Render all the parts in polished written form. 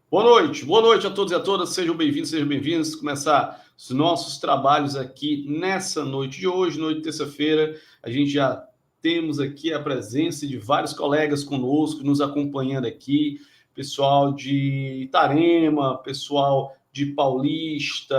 Boa noite a todos e a todas, sejam bem-vindos. Começar os nossos trabalhos aqui nessa noite de hoje, noite de terça-feira. A gente já temos aqui a presença de vários colegas conosco, nos acompanhando aqui, pessoal de Itarema, pessoal de Paulista,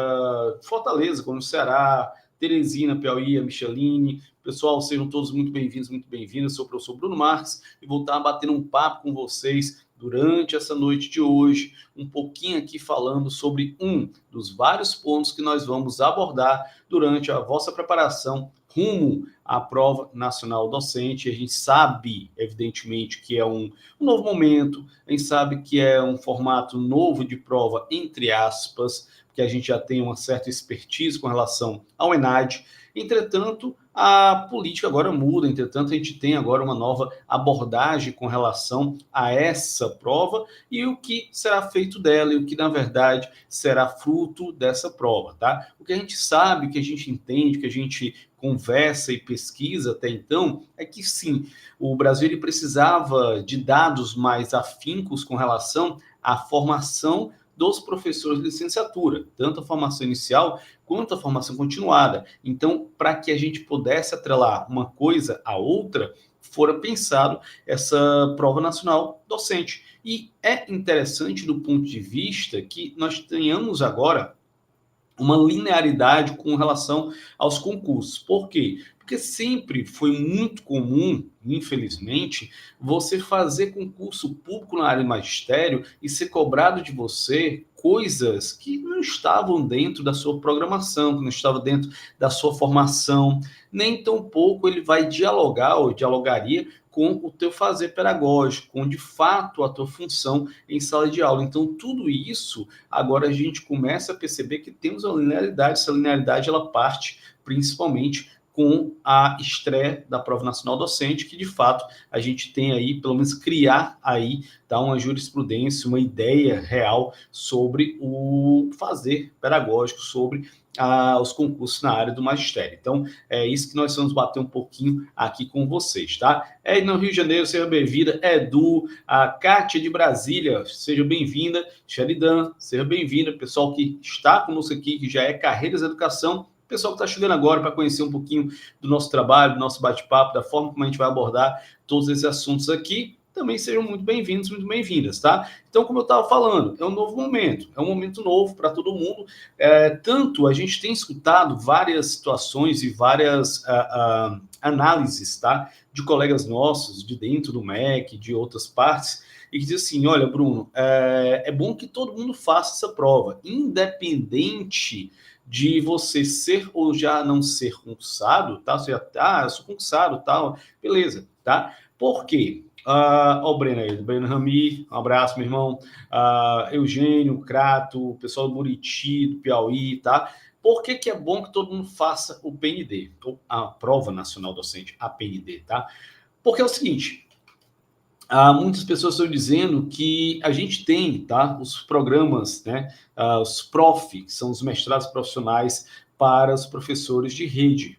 Fortaleza, como no Ceará, Teresina, Piauí, a Micheline. Pessoal, sejam todos muito bem-vindos, muito bem-vindas. Eu sou o professor Bruno Marques e vou estar batendo um papo com vocês durante essa noite de hoje, um pouquinho aqui falando sobre um dos vários pontos que nós vamos abordar durante a vossa preparação rumo à prova nacional docente. A gente sabe, evidentemente, que é um novo momento, a gente sabe que é um formato novo de prova, entre aspas, porque a gente já tem uma certa expertise com relação ao ENAD. Entretanto, a política agora muda, entretanto, a gente tem agora uma nova abordagem com relação a essa prova e o que será feito dela e o que, na verdade, será fruto dessa prova, tá? O que a gente sabe, que a gente entende, que a gente conversa e pesquisa até então, é que sim, o Brasil ele precisava de dados mais afincos com relação à formação dos professores de licenciatura, tanto a formação inicial quanto a formação continuada. Então, para que a gente pudesse atrelar uma coisa à outra, fora pensado essa prova nacional docente. E é interessante do ponto de vista que nós tenhamos agora uma linearidade com relação aos concursos. Por quê? Porque sempre foi muito comum, infelizmente, você fazer concurso público na área de magistério e ser cobrado de você coisas que não estavam dentro da sua programação, que não estavam dentro da sua formação, nem tampouco ele vai dialogar ou dialogaria com o teu fazer pedagógico, com de fato a tua função em sala de aula. Então, tudo isso, agora a gente começa a perceber que temos uma linearidade, essa linearidade ela parte principalmente com a estreia da Prova Nacional Docente, que de fato a gente tem aí, pelo menos criar aí, tá, uma jurisprudência, uma ideia real sobre o fazer pedagógico, sobre os concursos na área do magistério. Então, é isso que nós vamos bater um pouquinho aqui com vocês, tá? No Rio de Janeiro, seja bem-vinda. Edu, a Kátia de Brasília, seja bem-vinda. Sheridan, seja bem-vinda. Pessoal que está conosco aqui, que já é Carreiras Educação. Pessoal que está chegando agora para conhecer um pouquinho do nosso trabalho, do nosso bate-papo, da forma como a gente vai abordar todos esses assuntos aqui, também sejam muito bem-vindos, muito bem-vindas, tá? Então, como eu estava falando, é um novo momento, é um momento novo para todo mundo. Tanto a gente tem escutado várias situações e várias análises, tá? De colegas nossos, de dentro do MEC, de outras partes, e que diz assim, olha, Bruno, é bom que todo mundo faça essa prova, independente de você ser ou já não ser concursado, tá? Você já, eu sou concursado, tal, beleza, tá? Por quê? O Breno aí, Breno Rami, um abraço, meu irmão. Eugênio, Crato, o pessoal do Buriti, do Piauí, tá? Por que é bom que todo mundo faça o PND, ou a Prova Nacional Docente, a PND, tá? Porque é o seguinte, muitas pessoas estão dizendo que a gente tem, tá, os programas, né, os PROF, que são os mestrados profissionais para os professores de rede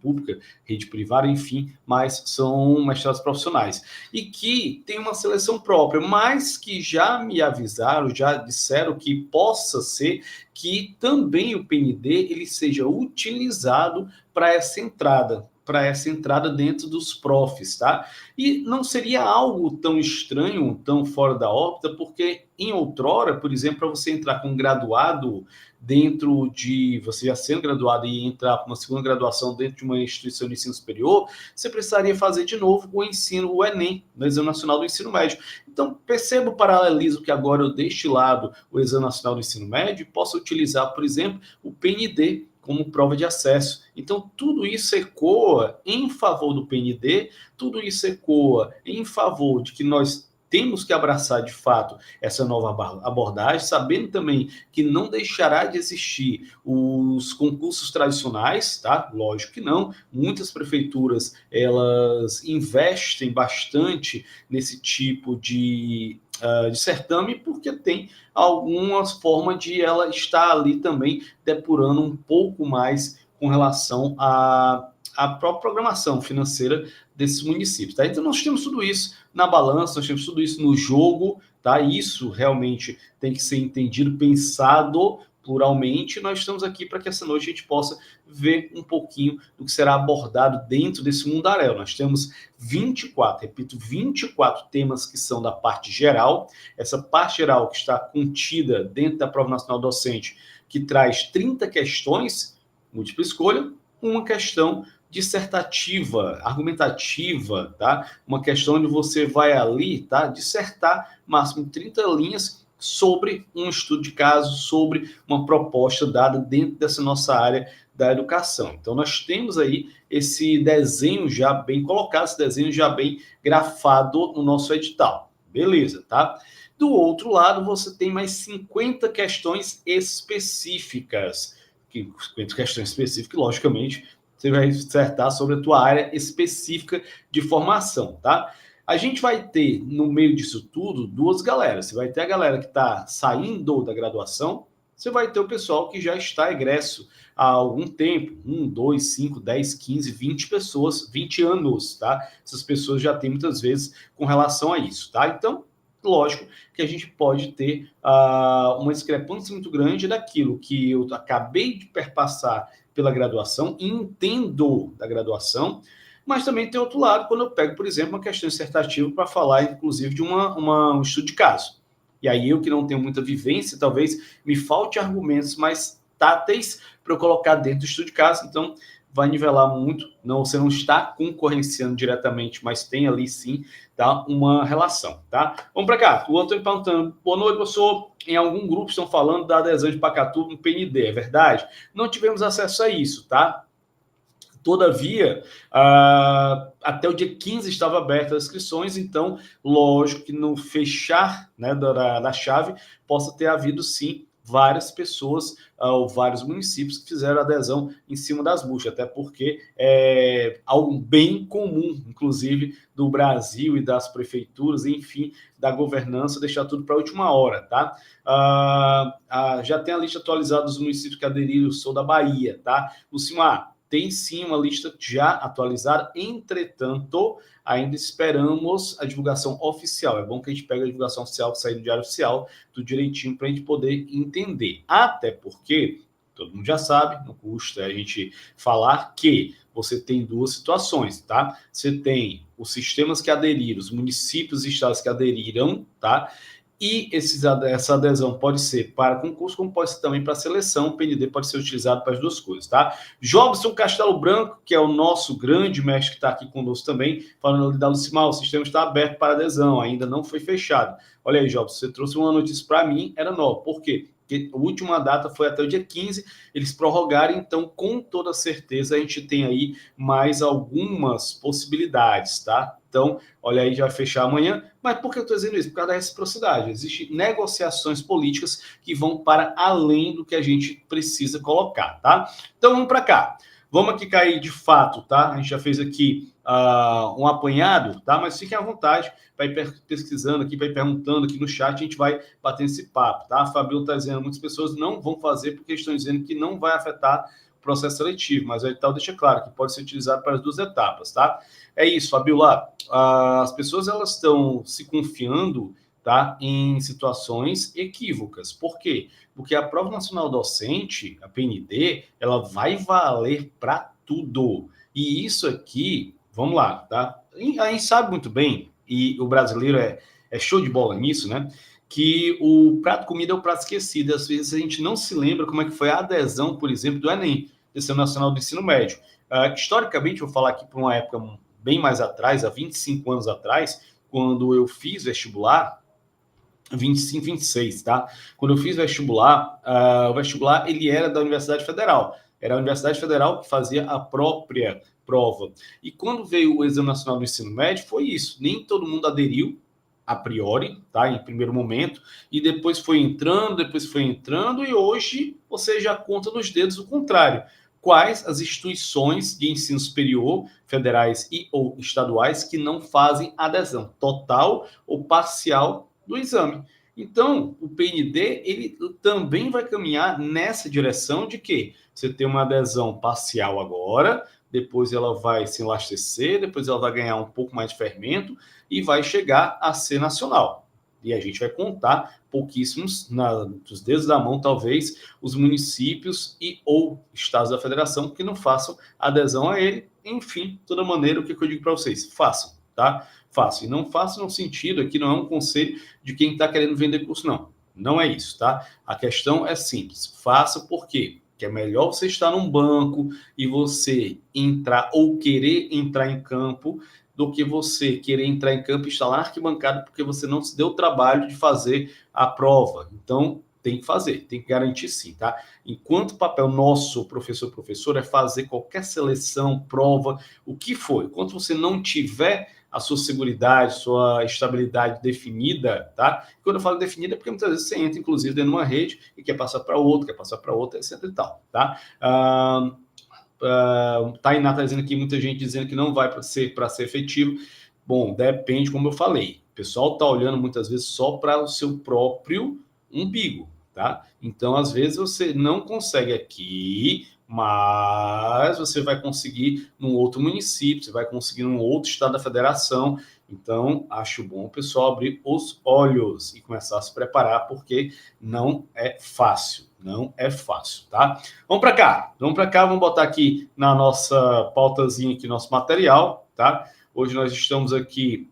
pública, rede privada, enfim, mas são mestrados profissionais. E que tem uma seleção própria, mas que já me avisaram, já disseram que possa ser que também o PND ele seja utilizado para essa entrada dentro dos profs, tá? E não seria algo tão estranho, tão fora da órbita, porque em outrora, por exemplo, para você entrar com um graduado dentro de, você já sendo graduado e entrar com uma segunda graduação dentro de uma instituição de ensino superior, você precisaria fazer de novo o ensino, o Enem, no Exame Nacional do Ensino Médio. Então, perceba o paralelismo que agora eu deixo de lado o Exame Nacional do Ensino Médio e posso utilizar, por exemplo, o PND como prova de acesso. Então, tudo isso ecoa em favor do PND, tudo isso ecoa em favor de que nós temos que abraçar, de fato, essa nova abordagem, sabendo também que não deixará de existir os concursos tradicionais, tá? Lógico que não. Muitas prefeituras, elas investem bastante nesse tipo de certame, porque tem alguma forma de ela estar ali também depurando um pouco mais com relação a própria programação financeira desses municípios. Tá? Então, nós temos tudo isso na balança, nós temos tudo isso no jogo, tá? Isso realmente tem que ser entendido, pensado pluralmente. Nós estamos aqui para que essa noite a gente possa ver um pouquinho do que será abordado dentro desse mundaréu. Nós temos 24, repito, 24 temas que são da parte geral. Essa parte geral que está contida dentro da Prova Nacional Docente, que traz 30 questões, múltipla escolha, uma questão dissertativa, argumentativa, tá? Uma questão onde você vai ali, tá? Dissertar máximo 30 linhas sobre um estudo de caso, sobre uma proposta dada dentro dessa nossa área da educação. Então, nós temos aí esse desenho já bem colocado, esse desenho já bem grafado no nosso edital. Beleza, tá? Do outro lado, você tem mais 50 questões específicas. 50 questões específicas, logicamente, você vai dissertar sobre a tua área específica de formação, tá? A gente vai ter, no meio disso tudo, duas galeras. Você vai ter a galera que está saindo da graduação, você vai ter o pessoal que já está egresso há algum tempo, 1, 2, 5, 10, 15, 20 pessoas, 20 anos, tá? Essas pessoas já têm muitas vezes com relação a isso, tá? Então, lógico que a gente pode ter uma discrepância muito grande daquilo que eu acabei de perpassar pela graduação, entendo da graduação, mas também tem outro lado, quando eu pego, por exemplo, uma questão dissertativa para falar, inclusive, de um estudo de caso. E aí eu que não tenho muita vivência, talvez me falte argumentos mais táteis para eu colocar dentro do estudo de caso, então vai nivelar muito. Não, você não está concorrenciando diretamente, mas tem ali sim, tá, uma relação, tá? Vamos para cá. O outro está perguntando: boa noite, professor. Em algum grupo estão falando da adesão de Pacatu no PND, é verdade? Não tivemos acesso a isso, tá? Todavia, até o dia 15 estava aberta as inscrições, então, lógico que no fechar, né, da chave, possa ter havido, sim, várias pessoas ou vários municípios que fizeram adesão em cima das buchas, até porque é algo bem comum, inclusive, do Brasil e das prefeituras, enfim, da governança, deixar tudo para a última hora, tá? Já tem a lista atualizada dos municípios que aderiram, sou da Bahia, tá? Lucimar, tem sim uma lista já atualizada, entretanto, ainda esperamos a divulgação oficial. É bom que a gente pegue a divulgação oficial, que sair no Diário Oficial, tudo direitinho, para a gente poder entender. Até porque, todo mundo já sabe, não custa a gente falar que você tem duas situações, tá? Você tem os sistemas que aderiram, os municípios e estados que aderiram, tá? E essa adesão pode ser para concurso, como pode ser também para seleção. O PND pode ser utilizado para as duas coisas, tá? Jobson Castelo Branco, que é o nosso grande mestre que está aqui conosco também, falando ali da Lucimar, o sistema está aberto para adesão, ainda não foi fechado. Olha aí, Jobson, você trouxe uma notícia para mim, era nova. Por quê? Porque a última data foi até o dia 15, eles prorrogaram, então, com toda certeza, a gente tem aí mais algumas possibilidades, tá? Então, olha aí, já vai fechar amanhã. Mas por que eu estou dizendo isso? Por causa da reciprocidade. Existem negociações políticas que vão para além do que a gente precisa colocar, tá? Então, vamos para cá. Vamos aqui cair de fato, tá? A gente já fez aqui um apanhado, tá? Mas fiquem à vontade para ir pesquisando aqui, para ir perguntando aqui no chat, a gente vai bater esse papo, tá? A Fabiola está dizendo, muitas pessoas não vão fazer porque estão dizendo que não vai afetar o processo seletivo, mas o edital deixa claro que pode ser utilizado para as duas etapas, tá? É isso, Fabiola. As pessoas, elas estão se confiando, tá, em situações equívocas. Por quê? Porque a Prova Nacional Docente, a PND, ela vai valer para tudo. E isso aqui, vamos lá, tá? A gente sabe muito bem, e o brasileiro é show de bola nisso, né? Que o prato comida é o prato esquecido. Às vezes a gente não se lembra como é que foi a adesão, por exemplo, do Enem, do Exame Nacional do Ensino Médio. Historicamente, vou falar aqui por uma época bem mais atrás, há 25 anos atrás, quando eu fiz vestibular, 25, 26, tá? Quando eu fiz vestibular, o vestibular, ele era da Universidade Federal. Era a Universidade Federal que fazia a própria prova. E quando veio o Exame Nacional do Ensino Médio, foi isso. Nem todo mundo aderiu, a priori, tá? Em primeiro momento, e depois foi entrando, e hoje você já conta nos dedos o contrário. Quais as instituições de ensino superior, federais e ou estaduais, que não fazem adesão total ou parcial do exame? Então, o PND, ele também vai caminhar nessa direção de que você tem uma adesão parcial agora, depois ela vai se enlastecer, depois ela vai ganhar um pouco mais de fermento e vai chegar a ser nacional. E a gente vai contar pouquíssimos, dos dedos da mão, talvez, os municípios e ou estados da federação que não façam adesão a ele. Enfim, de toda maneira, o que eu digo para vocês? Façam, tá? Façam. E não façam no sentido, aqui não é um conselho de quem está querendo vender curso, não. Não é isso, tá? A questão é simples. Faça por quê? Que é melhor você estar num banco e você entrar ou querer entrar em campo do que você querer entrar em campo e estar lá na arquibancada porque você não se deu o trabalho de fazer a prova. Então, tem que fazer, tem que garantir sim, tá? Enquanto o papel nosso, professor, é fazer qualquer seleção, prova, o que for. Enquanto você não tiver a sua seguridade, sua estabilidade definida, tá? Quando eu falo definida é porque muitas vezes você entra, inclusive, dentro de uma rede e quer passar para outra, etc e tal, tá? Tainá está dizendo aqui, muita gente dizendo que não vai para ser efetivo. Bom, depende, como eu falei. O pessoal está olhando muitas vezes só para o seu próprio umbigo, tá? Então, às vezes, você não consegue aqui, mas você vai conseguir num outro município, você vai conseguir num outro estado da federação. Então, acho bom o pessoal abrir os olhos e começar a se preparar, porque não é fácil. Não é fácil, tá? Vamos para cá, vamos botar aqui na nossa pautazinha aqui, nosso material, tá? Hoje nós estamos aqui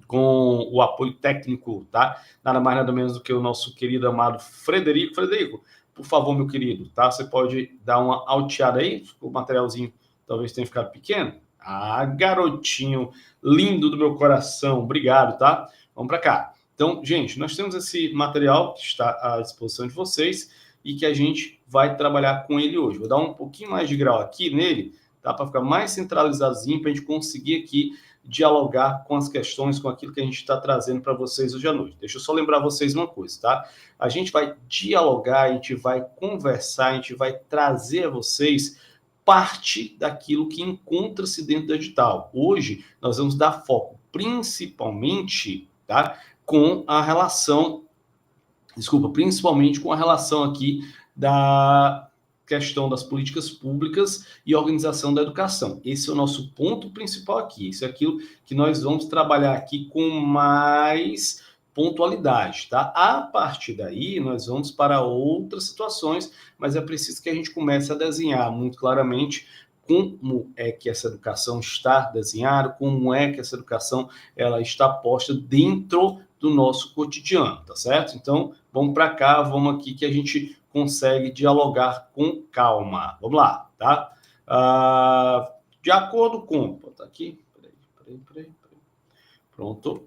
com o apoio técnico, tá? Nada mais, nada menos do que o nosso querido, amado Frederico. Frederico, por favor, meu querido, tá? Você pode dar uma alteada aí? O materialzinho talvez tenha ficado pequeno. Ah, garotinho lindo do meu coração, obrigado, tá? Vamos para cá. Então, gente, nós temos esse material que está à disposição de vocês e que a gente vai trabalhar com ele hoje. Vou dar um pouquinho mais de grau aqui nele, tá? Para ficar mais centralizadozinho, para a gente conseguir aqui dialogar com as questões, com aquilo que a gente está trazendo para vocês hoje à noite. Deixa eu só lembrar vocês uma coisa, tá? A gente vai dialogar, a gente vai conversar, a gente vai trazer a vocês parte daquilo que encontra-se dentro da digital. Hoje, nós vamos dar foco principalmente, tá? Principalmente com a relação aqui da questão das políticas públicas e organização da educação. Esse é o nosso ponto principal aqui. Isso é aquilo que nós vamos trabalhar aqui com mais pontualidade, tá? A partir daí, nós vamos para outras situações, mas é preciso que a gente comece a desenhar muito claramente como é que essa educação está desenhada, como é que essa educação ela está posta dentro do nosso cotidiano, tá certo? Então, vamos para cá, vamos aqui que a gente consegue dialogar com calma. Vamos lá, tá? De acordo com... Vou botar aqui. Peraí. Pronto.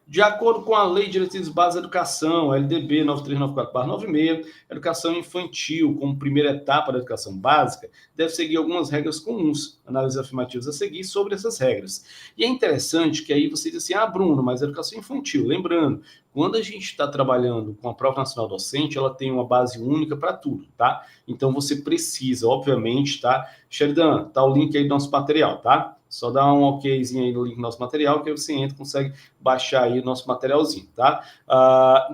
De acordo com a Lei de Diretrizes Básicas da Educação, LDB 9394/96, educação infantil, como primeira etapa da educação básica, deve seguir algumas regras comuns, análises afirmativas a seguir sobre essas regras. E é interessante que aí você diz assim, Bruno, mas educação infantil, lembrando, quando a gente está trabalhando com a Prova Nacional Docente, ela tem uma base única para tudo, tá? Então você precisa, obviamente, tá? Sheridan, tá o link aí do nosso material, tá? Só dá um okzinho aí no link do nosso material, que aí você entra e consegue baixar aí o nosso materialzinho, tá?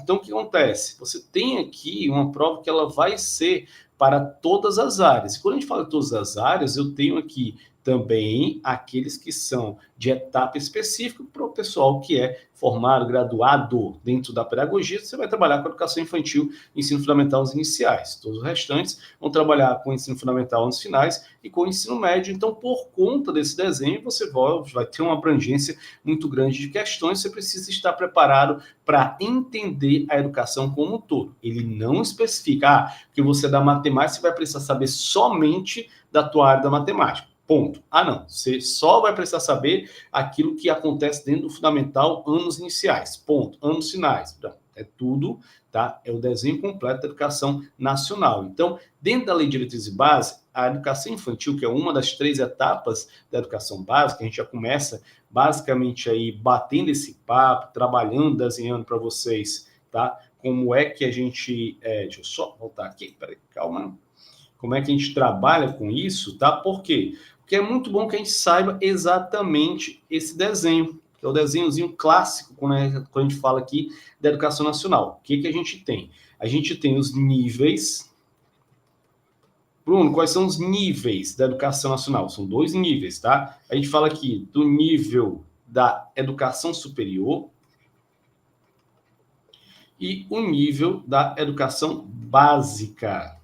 Então, o que acontece? Você tem aqui uma prova que ela vai ser para todas as áreas. E quando a gente fala de todas as áreas, eu tenho aqui também aqueles que são de etapa específica para o pessoal que é formado, graduado dentro da pedagogia. Você vai trabalhar com educação infantil, ensino fundamental nos iniciais. Todos os restantes vão trabalhar com ensino fundamental nos finais e com ensino médio. Então, por conta desse desenho, você vai ter uma abrangência muito grande de questões. Você precisa estar preparado para entender a educação como um todo. Ele não especifica que você é da matemática, você vai precisar saber somente da tua área da matemática. Ponto. Não. Você só vai precisar saber aquilo que acontece dentro do fundamental anos iniciais. Ponto. Anos finais. É tudo, tá? É o desenho completo da educação nacional. Então, dentro da Lei de Diretrizes e Bases, a educação infantil, que é uma das 3 etapas da educação básica, a gente já começa basicamente aí batendo esse papo, trabalhando, desenhando para vocês, tá? Como é que a gente... deixa eu só voltar aqui, peraí, calma. Como é que a gente trabalha com isso, tá? Por quê? Porque é muito bom que a gente saiba exatamente esse desenho, que é o desenhozinho clássico quando a gente fala aqui da educação nacional. O que a gente tem? A gente tem os níveis Bruno, quais são os níveis da educação nacional? São 2 níveis, tá? A gente fala aqui do nível da educação superior e o nível da educação básica.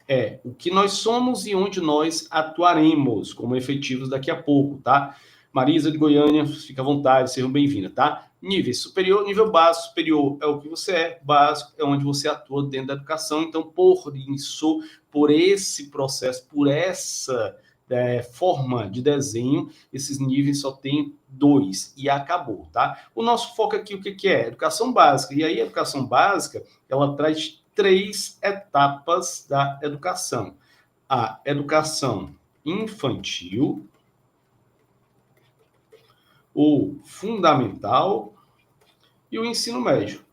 É o que nós somos e onde nós atuaremos como efetivos daqui a pouco, tá? Marisa de Goiânia, fica à vontade, sejam bem-vindas, tá? Nível superior, nível básico, superior é o que você é, básico é onde você atua dentro da educação. Então, por isso, por esse processo, por essa forma de desenho, esses níveis só tem 2 e acabou, tá? O nosso foco aqui, o que é? Educação básica. E aí, a educação básica, ela traz 3 etapas da educação. A educação infantil, o fundamental e o ensino médio.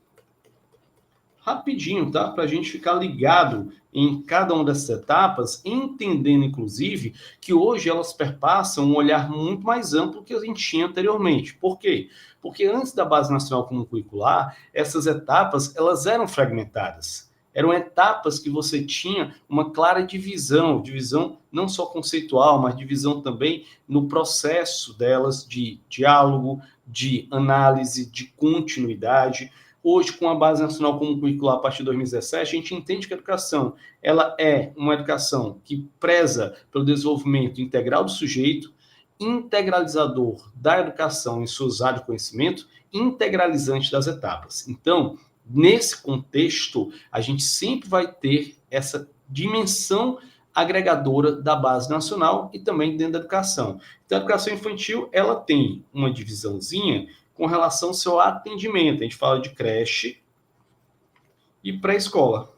Rapidinho, tá? Para a gente ficar ligado em cada uma dessas etapas, entendendo, inclusive, que hoje elas perpassam um olhar muito mais amplo que a gente tinha anteriormente. Por quê? Porque antes da Base Nacional Comum Curricular, essas etapas elas eram fragmentadas. Eram etapas que você tinha uma clara divisão não só conceitual, mas divisão também no processo delas de diálogo, de análise, de continuidade. Hoje, com a Base Nacional Comum Curricular, a partir de 2017, a gente entende que a educação ela é uma educação que preza pelo desenvolvimento integral do sujeito, integralizador da educação em suas áreas de conhecimento, integralizante das etapas. Então, nesse contexto, a gente sempre vai ter essa dimensão agregadora da base nacional e também dentro da educação. Então, a educação infantil, ela tem uma divisãozinha com relação ao seu atendimento. A gente fala de creche e pré-escola.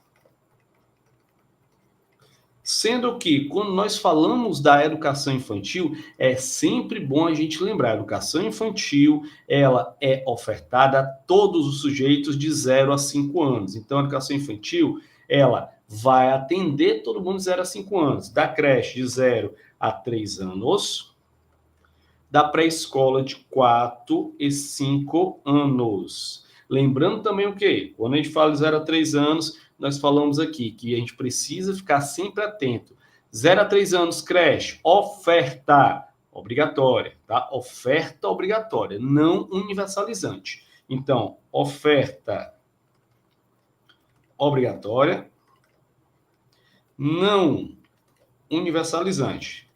Sendo que, quando nós falamos da educação infantil, é sempre bom a gente lembrar, a educação infantil, ela é ofertada a todos os sujeitos de 0 a 5 anos. Então, a educação infantil, ela vai atender todo mundo de 0 a 5 anos. Da creche, de 0 a 3 anos. Da pré-escola, de 4 e 5 anos. Lembrando também o quê? Quando a gente fala de 0 a 3 anos, nós falamos aqui que a gente precisa ficar sempre atento. 0 a 3 anos, creche, oferta obrigatória, tá? Oferta obrigatória, não universalizante. Então, oferta obrigatória, não universalizante.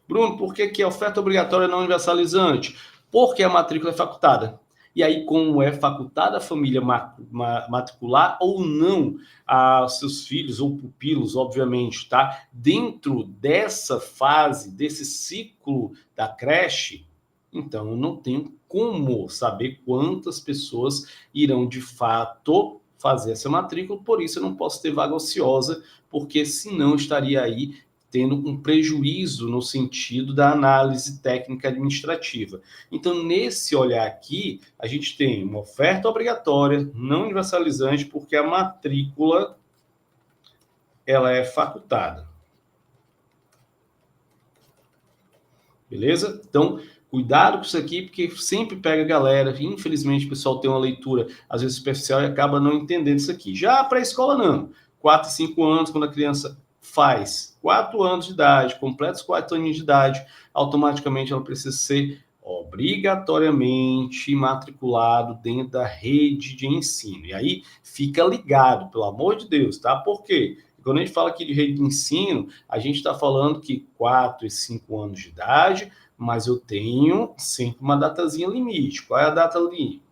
Bruno, por que é oferta obrigatória não universalizante? Porque a matrícula é facultada. E aí, como é facultada a família matricular ou não a seus filhos ou pupilos, obviamente, tá? Dentro dessa fase, desse ciclo da creche, então eu não tenho como saber quantas pessoas irão de fato fazer essa matrícula, por isso eu não posso ter vaga ociosa, porque senão estaria aí tendo um prejuízo no sentido da análise técnica administrativa. Então, nesse olhar aqui, a gente tem uma oferta obrigatória, não universalizante, porque a matrícula ela é facultada. Beleza? Então, cuidado com isso aqui, porque sempre pega a galera. Infelizmente, o pessoal tem uma leitura, às vezes, superficial e acaba não entendendo isso aqui. Já para a escola, não. 4 e 5 anos, quando a criança faz 4 anos de idade, completa os 4 anos de idade, automaticamente ela precisa ser obrigatoriamente matriculado dentro da rede de ensino. E aí, fica ligado, pelo amor de Deus, tá? Por quê? Quando a gente fala aqui de rede de ensino, a gente está falando que 4 e 5 anos de idade, mas eu tenho sempre uma datazinha limite. Qual é a data limite?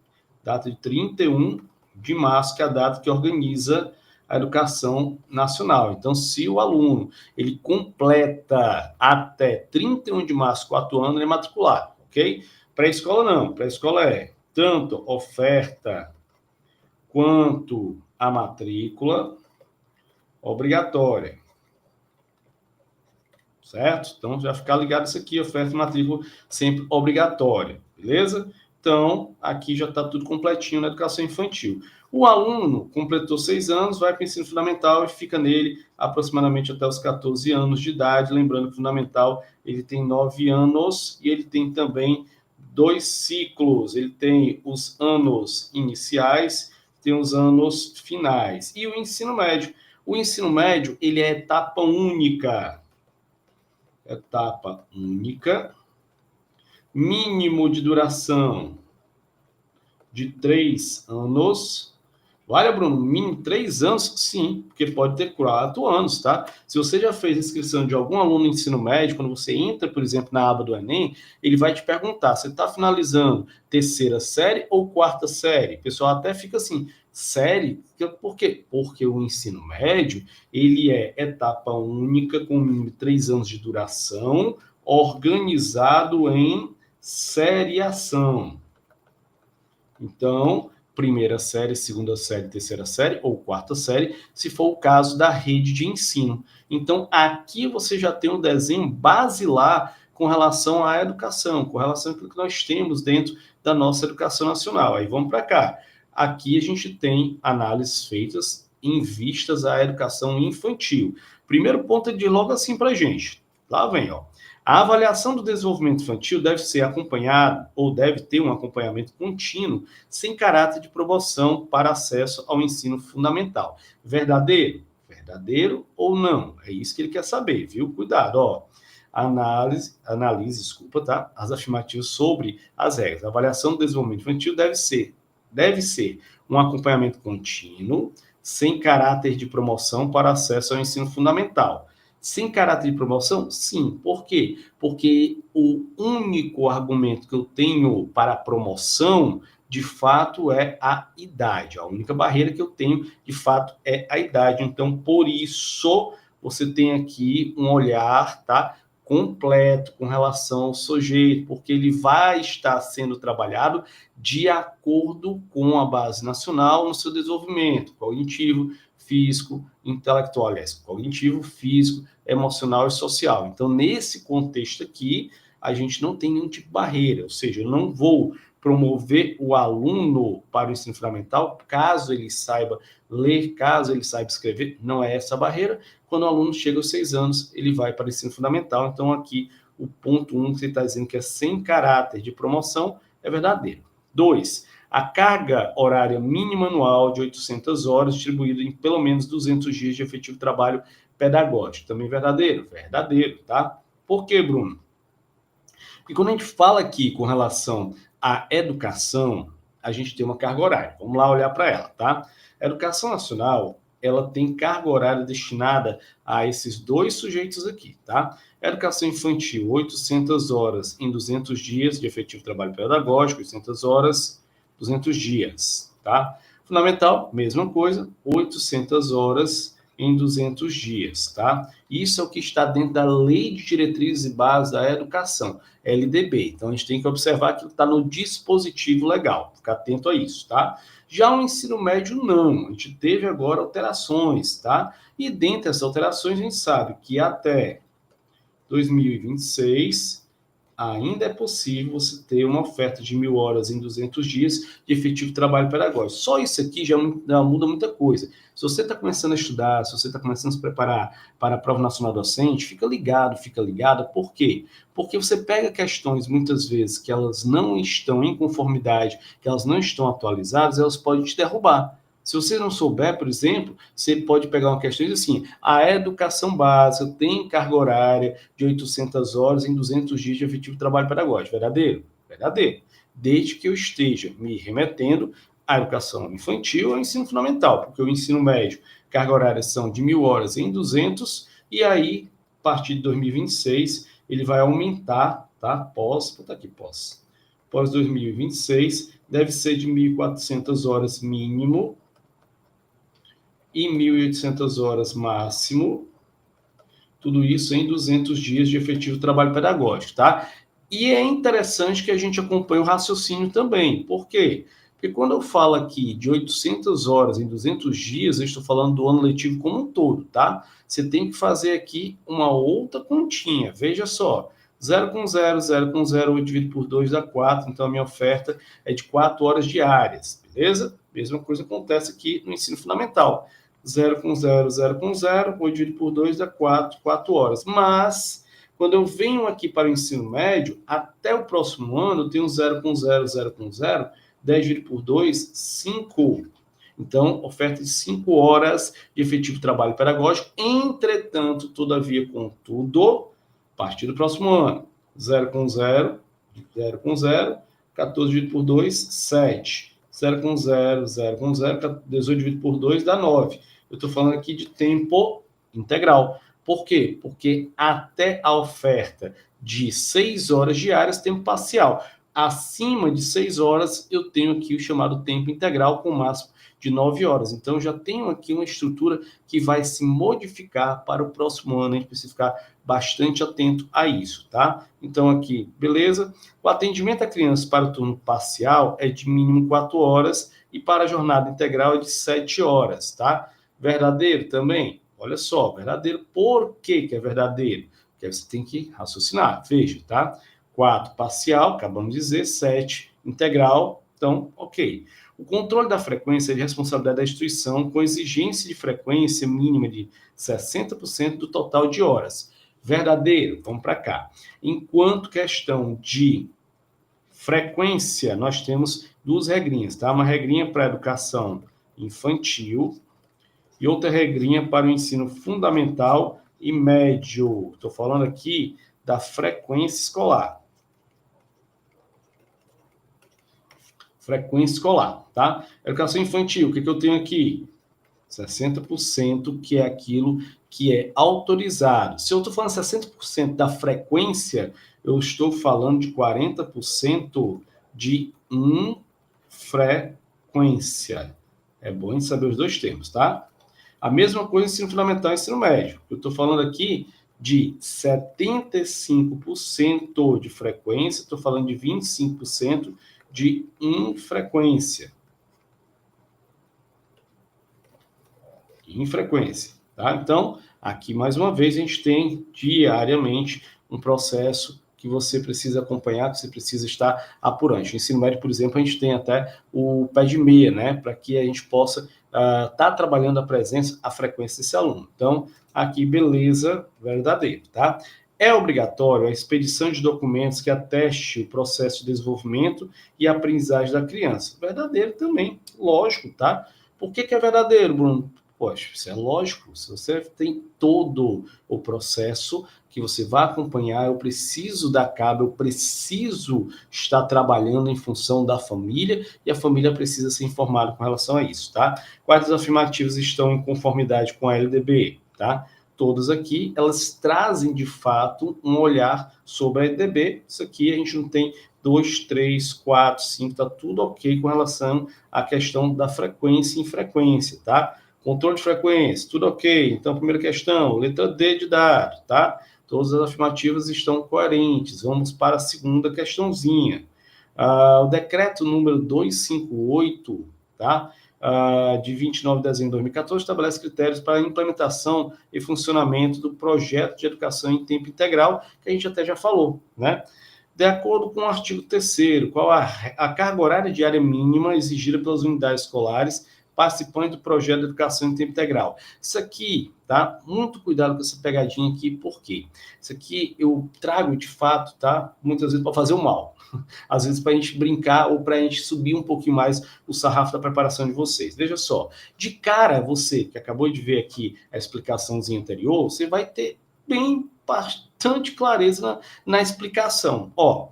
Data de 31 de março, que é a data que organiza a educação nacional. Então, se o aluno ele completa até 31 de março 4 anos, ele é matriculado, ok? Pré-escola não. Pré-escola é tanto oferta quanto a matrícula obrigatória. Certo? Então, já ficar ligado isso aqui, oferta e matrícula sempre obrigatória, beleza? Então, aqui já está tudo completinho na educação infantil. O aluno completou 6 anos, vai para o ensino fundamental e fica nele aproximadamente até os 14 anos de idade. Lembrando que o fundamental ele tem 9 anos e ele tem também 2 ciclos. Ele tem os anos iniciais, tem os anos finais. E o ensino médio. O ensino médio, ele é etapa única. Etapa única. Mínimo de duração de 3 anos. Olha, Bruno, mínimo 3 anos? Sim, porque pode ter 4 anos, tá? Se você já fez inscrição de algum aluno no ensino médio, quando você entra, por exemplo, na aba do Enem, ele vai te perguntar, você está finalizando terceira série ou quarta série? O pessoal até fica assim, série? Por quê? Porque o ensino médio, ele é etapa única, com mínimo 3 anos de duração, organizado em seriação. Então, primeira série, segunda série, terceira série ou quarta série, se for o caso da rede de ensino. Então, aqui você já tem um desenho basilar com relação à educação, com relação àquilo que nós temos dentro da nossa educação nacional. Aí vamos para cá. Aqui a gente tem análises feitas em vistas à educação infantil. Primeiro ponto é de logo assim para a gente. Lá vem, ó. A avaliação do desenvolvimento infantil deve ser acompanhada ou deve ter um acompanhamento contínuo, sem caráter de promoção para acesso ao ensino fundamental. Verdadeiro? Verdadeiro ou não? É isso que ele quer saber, viu? Cuidado, ó. Analise, tá? As afirmativas sobre as regras. A avaliação do desenvolvimento infantil deve ser um acompanhamento contínuo, sem caráter de promoção para acesso ao ensino fundamental. Sem caráter de promoção? Sim. Por quê? Porque o único argumento que eu tenho para a promoção, de fato, é a idade. A única barreira que eu tenho, de fato, é a idade. Então, por isso, você tem aqui um olhar, tá, completo com relação ao sujeito, porque ele vai estar sendo trabalhado de acordo com a base nacional no seu desenvolvimento cognitivo, físico, intelectual, cognitivo, físico, emocional e social. Então, nesse contexto aqui, a gente não tem nenhum tipo de barreira, ou seja, eu não vou promover o aluno para o ensino fundamental, caso ele saiba ler, caso ele saiba escrever, não é essa a barreira. Quando o aluno chega aos 6 anos, ele vai para o ensino fundamental. Então, aqui, o ponto 1, que você está dizendo que é sem caráter de promoção, é verdadeiro. 2, a carga horária mínima anual de 800 horas, distribuída em pelo menos 200 dias de efetivo trabalho pedagógico. Também verdadeiro? Verdadeiro, tá? Por quê, Bruno? Porque quando a gente fala aqui com relação à educação, a gente tem uma carga horária. Vamos lá olhar para ela, tá? A educação nacional, ela tem carga horária destinada a esses dois sujeitos aqui, tá? A educação infantil, 800 horas em 200 dias de efetivo trabalho pedagógico, 800 horas, 200 dias, tá? Fundamental, mesma coisa, 800 horas em 200 dias, tá? Isso é o que está dentro da Lei de Diretrizes e Bases da Educação, LDB. Então, a gente tem que observar que está no dispositivo legal, ficar atento a isso, tá? Já o ensino médio, não. A gente teve agora alterações, tá? E dentre essas alterações, a gente sabe que até 2026 ainda é possível você ter uma oferta de 1.000 horas em 200 dias de efetivo trabalho pedagógico. Só isso aqui já muda muita coisa. Se você está começando a estudar, se você está começando a se preparar para a prova nacional docente, fica ligada. Por quê? Porque você pega questões, muitas vezes, que elas não estão em conformidade, que elas não estão atualizadas, elas podem te derrubar. Se você não souber, por exemplo, você pode pegar uma questão e dizer assim, a educação básica tem carga horária de 800 horas em 200 dias de efetivo trabalho pedagógico. Verdadeiro? Verdadeiro. Desde que eu esteja me remetendo à educação infantil ou ao ensino fundamental, porque o ensino médio, carga horária são de 1.000 horas em 200, e aí, a partir de 2026, ele vai aumentar, tá? Pós 2026, deve ser de 1.400 horas mínimo, e 1.800 horas máximo, tudo isso em 200 dias de efetivo trabalho pedagógico, tá? E é interessante que a gente acompanhe o raciocínio também. Por quê? Porque quando eu falo aqui de 800 horas em 200 dias, eu estou falando do ano letivo como um todo, tá? Você tem que fazer aqui uma outra continha. Veja só, 0 com 0, 0 com 0, 8 dividido por 2 dá 4, então a minha oferta é de 4 horas diárias, beleza? Mesma coisa acontece aqui no ensino fundamental. 0 com 0, 0 com 0, 8 dividido por 2 dá 4, 4 horas. Mas, quando eu venho aqui para o ensino médio, até o próximo ano, eu tenho 0 com 0, 0 com 0, 10 dividido por 2, 5. Então, oferta de 5 horas de efetivo trabalho pedagógico. Entretanto, todavia, contudo, a partir do próximo ano, 0 com 0, 0 com 0, 14 dividido por 2, 7. 0 com 0, 0 com 0, 18 dividido por 2 dá 9. Eu estou falando aqui de tempo integral. Por quê? Porque até a oferta de 6 horas diárias, tempo parcial. Acima de 6 horas, eu tenho aqui o chamado tempo integral, com o máximo de 9 horas. Então, já tenho aqui uma estrutura que vai se modificar para o próximo ano. A gente precisa ficar bastante atento a isso, tá? Então, aqui, beleza? O atendimento à criança para o turno parcial é de mínimo 4 horas e para a jornada integral é de 7 horas, tá? Verdadeiro também? Olha só, verdadeiro. Por que é verdadeiro? Porque você tem que raciocinar. Veja, tá? 4 parcial, acabamos de dizer, 7 integral, então, ok. O controle da frequência é de responsabilidade da instituição, com exigência de frequência mínima de 60% do total de horas. Verdadeiro, vamos para cá. Enquanto questão de frequência, nós temos duas regrinhas, tá? Uma regrinha para a educação infantil e outra regrinha para o ensino fundamental e médio. Estou falando aqui da frequência escolar. Frequência escolar, tá? Educação infantil, o que eu tenho aqui? 60%, que é aquilo que é autorizado. Se eu estou falando 60% da frequência, eu estou falando de 40% de infrequência. É bom a gente saber os dois termos, tá? A mesma coisa ensino fundamental e ensino médio. Eu estou falando aqui de 75% de frequência, estou falando de 25% de infrequência. Infrequência, tá? Então, aqui mais uma vez a gente tem diariamente um processo que você precisa acompanhar, que você precisa estar apurando. No ensino médio, por exemplo, a gente tem até o pé de meia, né? Para que a gente possa estar trabalhando a presença, a frequência desse aluno. Então, aqui, beleza, verdadeiro, tá? É obrigatório a expedição de documentos que ateste o processo de desenvolvimento e aprendizagem da criança. Verdadeiro também, lógico, tá? Por que é verdadeiro, Bruno? Poxa, isso é lógico. Se você tem todo o processo que você vai acompanhar, eu preciso dar cabo, eu preciso estar trabalhando em função da família e a família precisa ser informada com relação a isso, tá? Quais das afirmativas estão em conformidade com a LDB, tá? Todas aqui, elas trazem de fato um olhar sobre a LDB. Isso aqui a gente não tem 2, 3, 4, 5, tá tudo ok com relação à questão da frequência e infrequência, tá? Controle de frequência, tudo ok. Então, primeira questão, letra D de dado, tá? Todas as afirmativas estão coerentes. Vamos para a segunda questãozinha. O decreto número 258, tá? De 29 de dezembro de 2014, estabelece critérios para a implementação e funcionamento do projeto de educação em tempo integral, que a gente até já falou, né? De acordo com o artigo 3º, qual a carga horária diária mínima exigida pelas unidades escolares participantes do projeto de educação em tempo integral. Isso aqui, tá? Muito cuidado com essa pegadinha aqui, por quê? Isso aqui eu trago de fato, tá? Muitas vezes para fazer o mal. Às vezes para a gente brincar ou para a gente subir um pouquinho mais o sarrafo da preparação de vocês. Veja só, de cara você que acabou de ver aqui a explicaçãozinha anterior, você vai ter bastante clareza na explicação. Ó,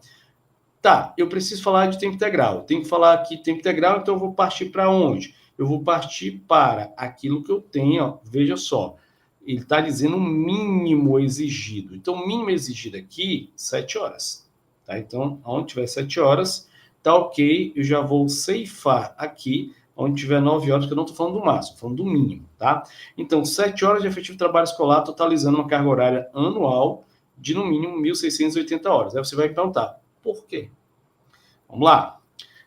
tá, eu preciso falar de tempo integral. Eu tenho que falar aqui de tempo integral, então eu vou partir para onde? Eu vou partir para aquilo que eu tenho, ó, veja só. Ele está dizendo o mínimo exigido. Então, o mínimo exigido aqui, 7 horas. Tá? Então, onde tiver 7 horas, tá ok. Eu já vou ceifar aqui, onde tiver 9 horas, que eu não estou falando do máximo, estou falando do mínimo. Tá? Então, 7 horas de efetivo trabalho escolar, totalizando uma carga horária anual de, no mínimo, 1.680 horas. Aí você vai perguntar, por quê? Vamos lá.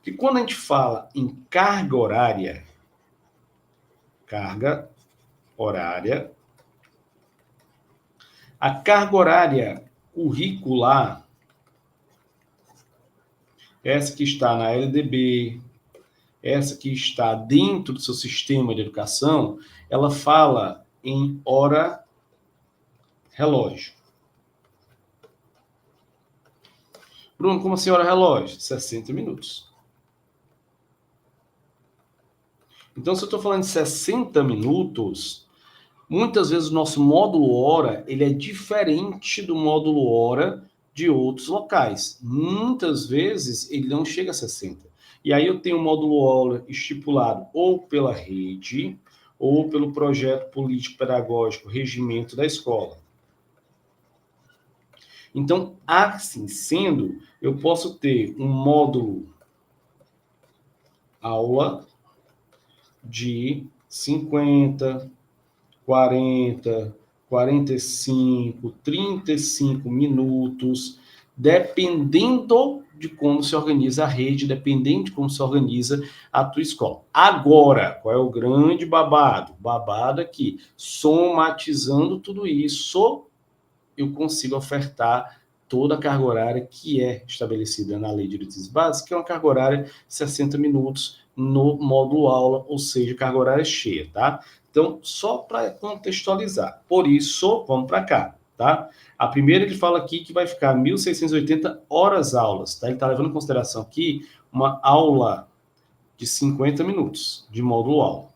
Que quando a gente fala em carga horária, a carga horária curricular, essa que está na LDB, essa que está dentro do seu sistema de educação, ela fala em hora relógio. Bruno, como assim hora relógio? 60 minutos. Então, se eu estou falando de 60 minutos, muitas vezes o nosso módulo hora ele é diferente do módulo hora de outros locais. Muitas vezes ele não chega a 60. E aí eu tenho o módulo hora estipulado ou pela rede ou pelo projeto político-pedagógico Regimento da Escola. Então, assim sendo, eu posso ter um módulo aula de 50, 40, 45, 35 minutos, dependendo de como se organiza a rede, dependendo de como se organiza a tua escola. Agora, qual é o grande babado? Babado aqui, somatizando tudo isso, eu consigo ofertar toda a carga horária que é estabelecida na Lei de Diretrizes Básicas, que é uma carga horária de 60 minutos no módulo aula, ou seja, carga horária cheia, tá? Então, só para contextualizar. Por isso, vamos para cá, tá? A primeira ele fala aqui que vai ficar 1.680 horas aulas, tá? Ele está levando em consideração aqui uma aula de 50 minutos de módulo aula.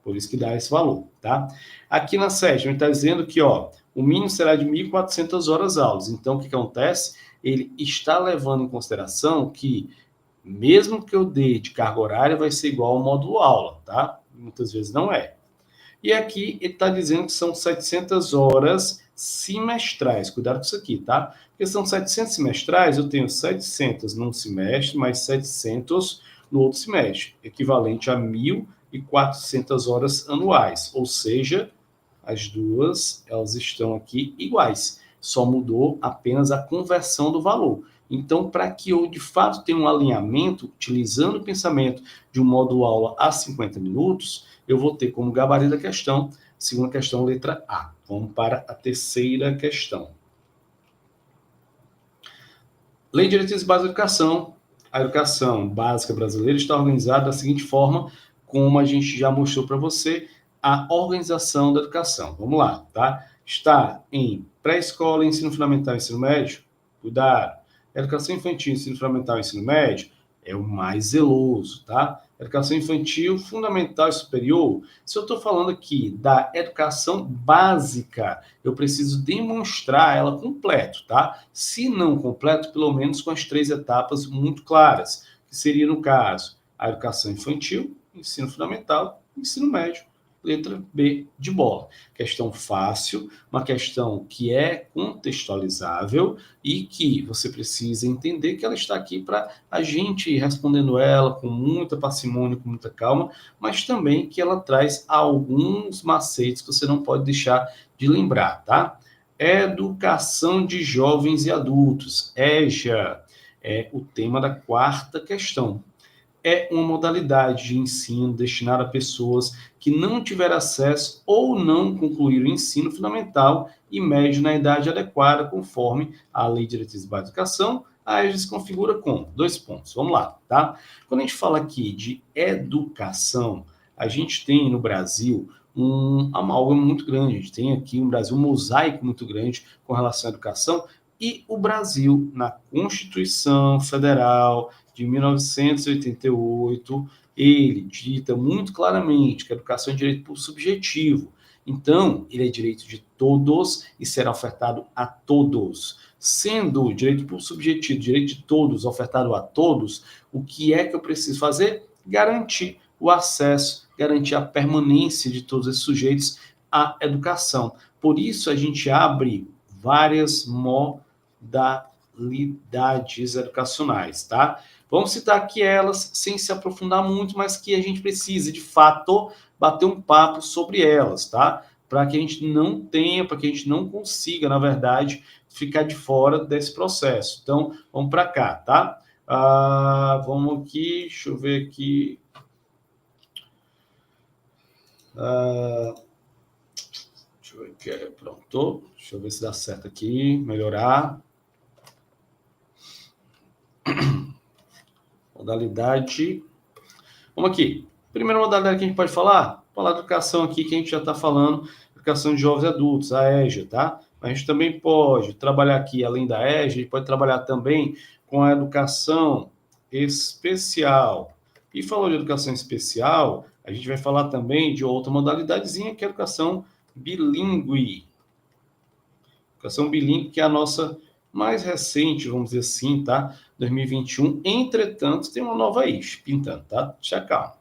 Por isso que dá esse valor, tá? Aqui na sétima, ele está dizendo que, ó, o mínimo será de 1.400 horas aulas. Então, o que acontece? Ele está levando em consideração que, mesmo que eu dê de carga horária, vai ser igual ao módulo aula, tá? Muitas vezes não é. E aqui ele está dizendo que são 700 horas semestrais. Cuidado com isso aqui, tá? Porque são 700 semestrais, eu tenho 700 num semestre, mais 700 no outro semestre, equivalente a 1.400 horas anuais. Ou seja, as duas, elas estão aqui iguais. Só mudou apenas a conversão do valor. Então, para que eu, de fato, tenha um alinhamento, utilizando o pensamento de um módulo aula a 50 minutos, eu vou ter como gabarito da questão, segunda questão, letra A. Vamos para a terceira questão. Lei de Diretrizes Básicas da Educação. A educação básica brasileira está organizada da seguinte forma, como a gente já mostrou para você, a organização da educação. Vamos lá, tá? Está em pré-escola, ensino fundamental e ensino médio. Cuidado. Educação infantil, ensino fundamental e ensino médio é o mais zeloso, tá? Educação infantil, fundamental e superior. Se eu estou falando aqui da educação básica, eu preciso demonstrar ela completo, tá? Se não completo, pelo menos com as 3 etapas muito claras, que seria, no caso, a educação infantil, ensino fundamental e ensino médio. Letra B de bola. Questão fácil, uma questão que é contextualizável e que você precisa entender que ela está aqui para a gente ir respondendo ela com muita parcimônia, com muita calma, mas também que ela traz alguns macetes que você não pode deixar de lembrar, tá? Educação de jovens e adultos, EJA, é o tema da quarta questão. É uma modalidade de ensino destinada a pessoas que não tiveram acesso ou não concluíram o ensino fundamental e médio na idade adequada, conforme a Lei de Diretrizes Básicas da Educação. A EJA se configura com 2 pontos. Vamos lá, tá? Quando a gente fala aqui de educação, a gente tem no Brasil uma amálgama muito grande. A gente tem aqui no Brasil um mosaico muito grande com relação à educação, e o Brasil, na Constituição Federal de 1988, ele dita muito claramente que a educação é direito por subjetivo. Então, ele é direito de todos e será ofertado a todos. Sendo direito por subjetivo, direito de todos, ofertado a todos, o que é que eu preciso fazer? Garantir o acesso, garantir a permanência de todos esses sujeitos à educação. Por isso, a gente abre várias modalidades educacionais, tá? Vamos citar aqui elas sem se aprofundar muito, mas que a gente precisa, de fato, bater um papo sobre elas, tá? Para que a gente não tenha, para que a gente não consiga, na verdade, ficar de fora desse processo. Então, vamos para cá, tá? Vamos aqui, deixa eu ver aqui. Deixa eu ver aqui, pronto. Deixa eu ver se dá certo aqui, melhorar. Modalidade. Vamos aqui. Primeira modalidade que a gente pode falar de educação aqui, que a gente já está falando, educação de jovens e adultos, a EJA, tá? Mas a gente também pode trabalhar aqui, além da EJA, a gente pode trabalhar também com a educação especial, E falando de educação especial, a gente vai falar também de outra modalidadezinha, que é a educação bilíngue. Educação bilíngue, que é a nossa mais recente, vamos dizer assim, tá? 2021. Entretanto, tem uma nova aí, pintando, tá? Deixa calma.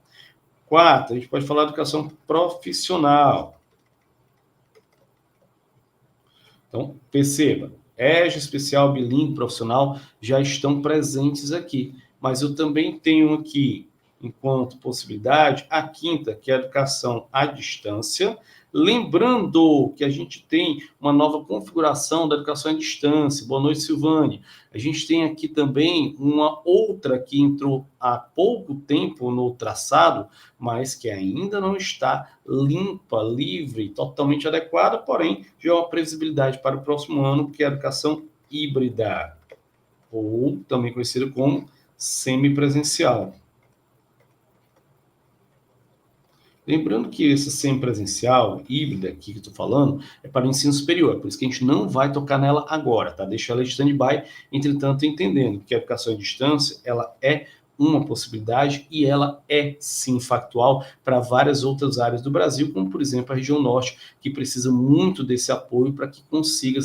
4, a gente pode falar de educação profissional. Então, perceba, EJA especial, bilíngue, profissional, já estão presentes aqui. Mas eu também tenho aqui, enquanto possibilidade, a quinta, que é a educação à distância. Lembrando que a gente tem uma nova configuração da educação à distância. Boa noite, Silvane. A gente tem aqui também uma outra que entrou há pouco tempo no traçado, mas que ainda não está limpa, livre, totalmente adequada, porém, já é uma previsibilidade para o próximo ano, que é a educação híbrida, ou também conhecida como semipresencial. Lembrando que esse semipresencial, híbrida aqui que eu estou falando, é para o ensino superior, por isso que a gente não vai tocar nela agora, tá? Deixa ela em stand-by, entretanto, entendendo que a educação à distância, ela é uma possibilidade e ela é, sim, factual para várias outras áreas do Brasil, como, por exemplo, a região norte, que precisa muito desse apoio para que consiga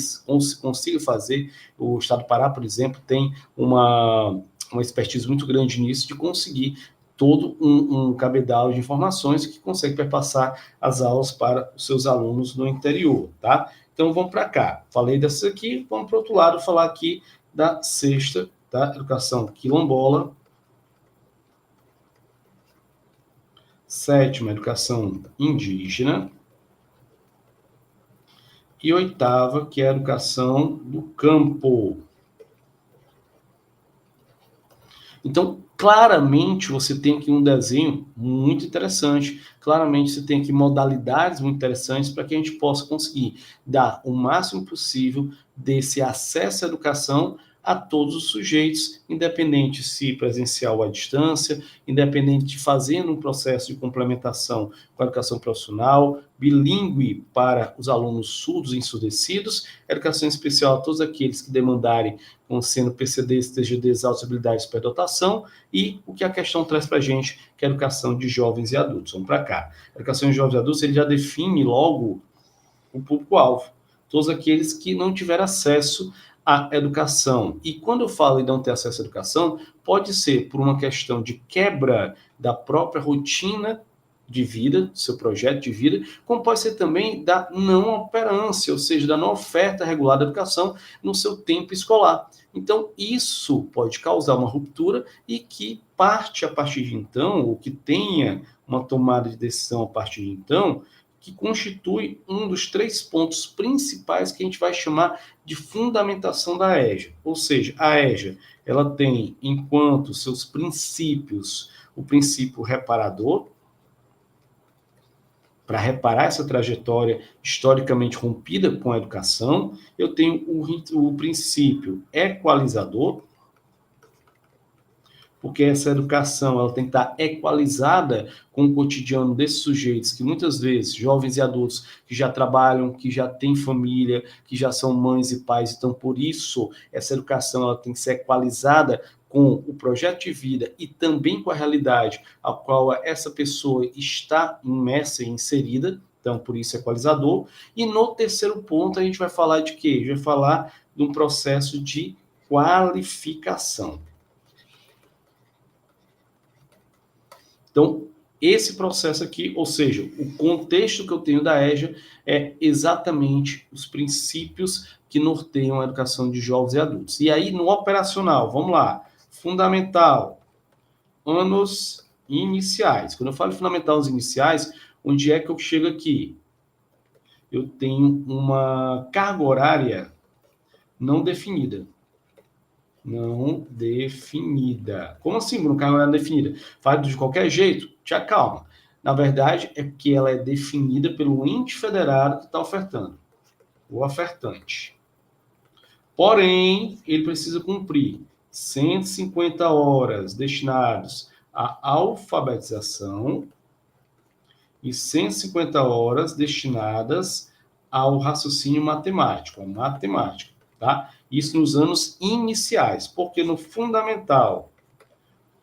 fazer. O estado do Pará, por exemplo, tem uma expertise muito grande nisso, de conseguir todo um cabedal de informações que consegue perpassar as aulas para os seus alunos no interior, tá? Então, vamos para cá. Falei dessas aqui, vamos para o outro lado falar aqui da sexta, tá? Educação quilombola. Sétima, educação indígena. E oitava, que é a educação do campo. Então, claramente você tem aqui um desenho muito interessante, claramente você tem aqui modalidades muito interessantes para que a gente possa conseguir dar o máximo possível desse acesso à educação a todos os sujeitos, independente se presencial ou à distância, independente de fazendo um processo de complementação com a educação profissional, bilíngue para os alunos surdos e ensurdecidos, educação especial a todos aqueles que demandarem, como sendo PCDs, TGDs, altas habilidades de superdotação, e o que a questão traz para a gente, que é a educação de jovens e adultos. Vamos para cá. A educação de jovens e adultos, ele já define logo o público-alvo. Todos aqueles que não tiveram acesso à educação. E quando eu falo em não ter acesso à educação, pode ser por uma questão de quebra da própria rotina de vida, do seu projeto de vida, como pode ser também da não operância, ou seja, da não oferta regular da educação no seu tempo escolar. Então, isso pode causar uma ruptura e que parte a partir de então, ou que tenha uma tomada de decisão a partir de então, que constitui um dos 3 pontos principais que a gente vai chamar de fundamentação da EJA. Ou seja, a EJA, ela tem, enquanto seus princípios, o princípio reparador, para reparar essa trajetória historicamente rompida com a educação. Eu tenho o princípio equalizador, porque essa educação ela tem que estar equalizada com o cotidiano desses sujeitos, que muitas vezes, jovens e adultos, que já trabalham, que já têm família, que já são mães e pais, então, por isso, essa educação ela tem que ser equalizada com o projeto de vida e também com a realidade a qual essa pessoa está imersa e inserida, então, por isso, equalizador. E no terceiro ponto, a gente vai falar de quê? A gente vai falar de um processo de qualificação. Então, esse processo aqui, ou seja, o contexto que eu tenho da EJA é exatamente os princípios que norteiam a educação de jovens e adultos. E aí, no operacional, vamos lá, fundamental, anos iniciais. Quando eu falo fundamental, anos iniciais, onde é que eu chego aqui? Eu tenho uma carga horária não definida. Não definida. Como assim, Bruno? Carga horária definida? Faz de qualquer jeito? Te acalma. Na verdade, é que ela é definida pelo ente federado que está ofertando. O ofertante. Porém, ele precisa cumprir 150 horas destinadas à alfabetização e 150 horas destinadas ao raciocínio matemático, a matemática, tá? Isso nos anos iniciais, porque no fundamental,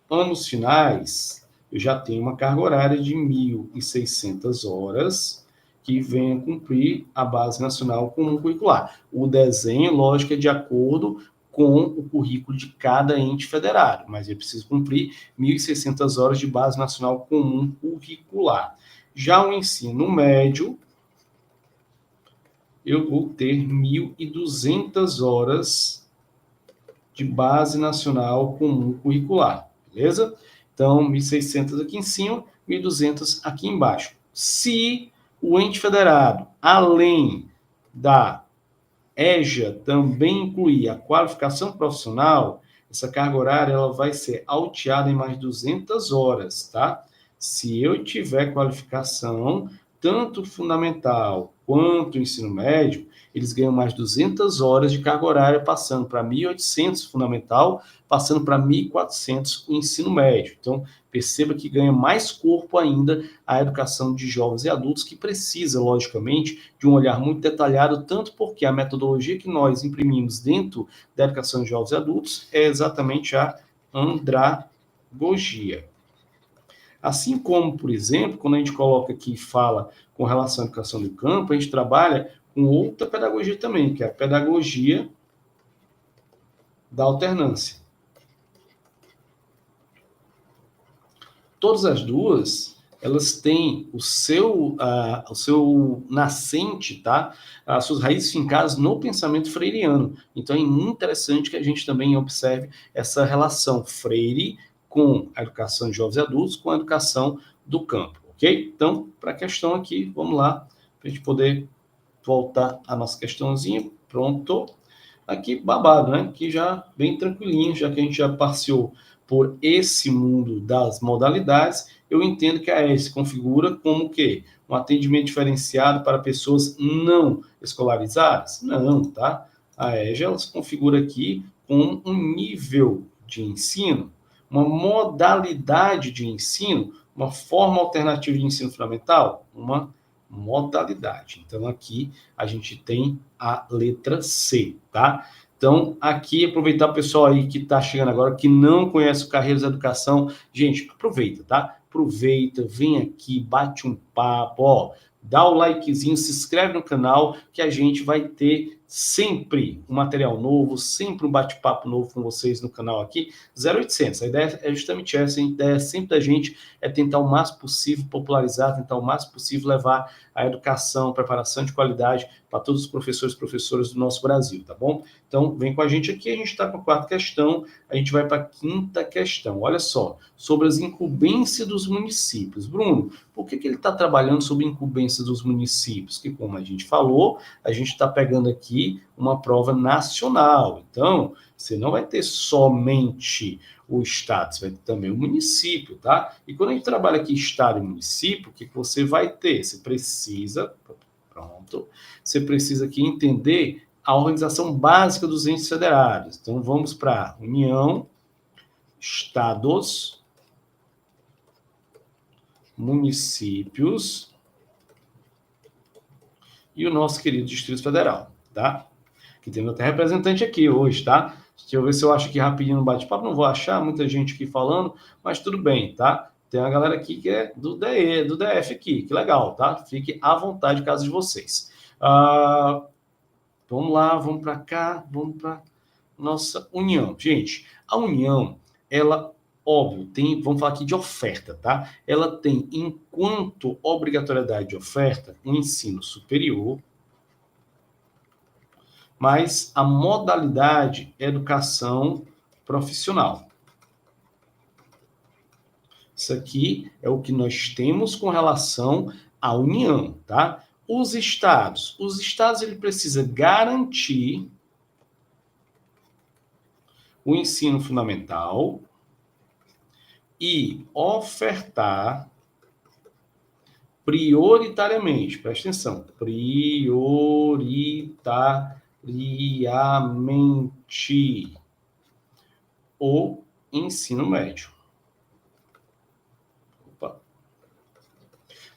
anos finais, eu já tenho uma carga horária de 1.600 horas que venha cumprir a Base Nacional Comum Curricular. O desenho, lógico, é de acordo com o currículo de cada ente federado, mas eu preciso cumprir 1.600 horas de Base Nacional Comum Curricular. Já o ensino médio, eu vou ter 1.200 horas de Base Nacional Comum Curricular, beleza? Então, 1.600 aqui em cima, 1.200 aqui embaixo. Se o ente federado, além da EJA, também incluir a qualificação profissional, essa carga horária ela vai ser alteada em mais 200 horas, tá? Se eu tiver qualificação, tanto fundamental quanto ensino médio, eles ganham mais 200 horas de carga horária, passando para 1.800 fundamental, passando para 1.400 o ensino médio. Então, perceba que ganha mais corpo ainda a educação de jovens e adultos, que precisa, logicamente, de um olhar muito detalhado, tanto porque a metodologia que nós imprimimos dentro da educação de jovens e adultos é exatamente a andragogia. Assim como, por exemplo, quando a gente coloca aqui e fala com relação à educação do campo, a gente trabalha com outra pedagogia também, que é a pedagogia da alternância. Todas as duas, elas têm o seu nascente, tá? As suas raízes fincadas no pensamento freiriano. Então, é muito interessante que a gente também observe essa relação Freire com a educação de jovens e adultos, com a educação do campo, ok? Então, para a questão aqui, vamos lá, para a gente poder voltar à nossa questãozinha. Pronto. Aqui, babado, né? Aqui já bem tranquilinho, já que a gente já passeou por esse mundo das modalidades, eu entendo que a EJA se configura como o quê? Um atendimento diferenciado para pessoas não escolarizadas? Não, tá? A EJA ela se configura aqui com um nível de ensino, uma modalidade de ensino, uma forma alternativa de ensino fundamental, uma modalidade. Então, aqui a gente tem a letra C, tá? Então, aqui, aproveitar o pessoal aí que está chegando agora, que não conhece o Carreiras da Educação, gente, aproveita, tá? Aproveita, vem aqui, bate um papo, ó, dá o likezinho, se inscreve no canal, que a gente vai ter sempre um material novo, sempre um bate-papo novo com vocês no canal aqui, 0800. A ideia é justamente essa, a ideia sempre da gente é tentar o máximo possível popularizar, tentar o máximo possível levar a educação, a preparação de qualidade para todos os professores e professoras do nosso Brasil, tá bom? Então, vem com a gente aqui, a gente está com a quarta questão, a gente vai para a quinta questão. Olha só, sobre as incumbências dos municípios. Bruno, por que ele está trabalhando sobre incumbências dos municípios? Que, como a gente falou, a gente está pegando aqui uma prova nacional. Então, você não vai ter somente o estado, você vai ter também o município, tá? E quando a gente trabalha aqui estado e município, o que você vai ter? Você precisa aqui entender a organização básica dos entes federados. Então, vamos para União, estados, municípios e o nosso querido Distrito Federal, tá? Que tem até representante aqui hoje, tá? Deixa eu ver se eu acho aqui rapidinho no bate-papo. Não vou achar muita gente aqui falando, mas tudo bem, tá? Tem uma galera aqui que é do DE, do DF aqui, que legal, tá? Fique à vontade, caso de vocês. Vamos lá, vamos para cá, vamos para nossa União. Gente, a União, ela, óbvio, tem, vamos falar aqui de oferta, tá? Ela tem, enquanto obrigatoriedade de oferta, um ensino superior, mas a modalidade é educação profissional. Isso aqui é o que nós temos com relação à União, tá? Os estados ele precisa garantir o ensino fundamental e ofertar prioritariamente, presta atenção, prioritariamente o ensino médio. Opa.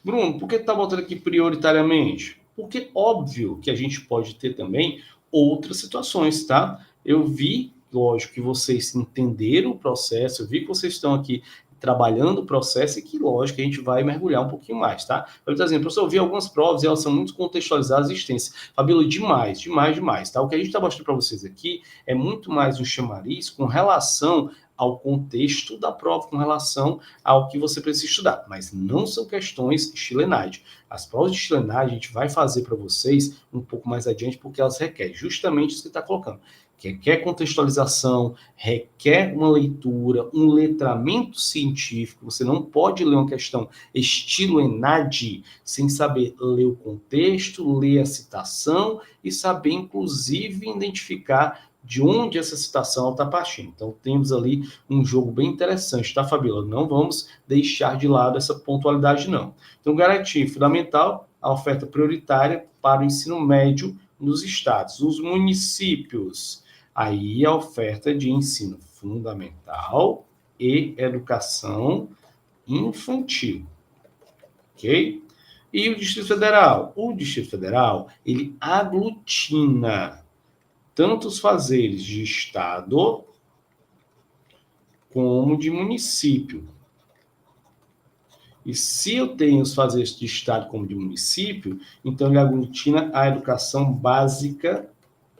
Bruno, por que está botando aqui prioritariamente? Porque óbvio que a gente pode ter também outras situações, tá? Eu vi, lógico, que vocês entenderam o processo, eu vi que vocês estão aqui trabalhando o processo e que, lógico, a gente vai mergulhar um pouquinho mais, tá? Por exemplo, professor, eu vi algumas provas e elas são muito contextualizadas e extensas. Fabíola, demais, tá? O que a gente está mostrando para vocês aqui é muito mais um chamariz com relação ao contexto da prova, com relação ao que você precisa estudar, mas não são questões Stilenide. As provas de Stilenide a gente vai fazer para vocês um pouco mais adiante, porque elas requerem justamente isso que está colocando. Requer contextualização, requer uma leitura, um letramento científico. Você não pode ler uma questão estilo ENAD sem saber ler o contexto, ler a citação e saber, inclusive, identificar de onde essa citação está partindo. Então, temos ali um jogo bem interessante, tá, Fabíola? Não vamos deixar de lado essa pontualidade, não. Então, garantir fundamental a oferta prioritária para o ensino médio nos estados. Os municípios, aí a oferta de ensino fundamental e educação infantil, ok? E o Distrito Federal? O Distrito Federal, ele aglutina tanto os fazeres de estado como de município. E se eu tenho os fazeres de estado como de município, então ele aglutina a educação básica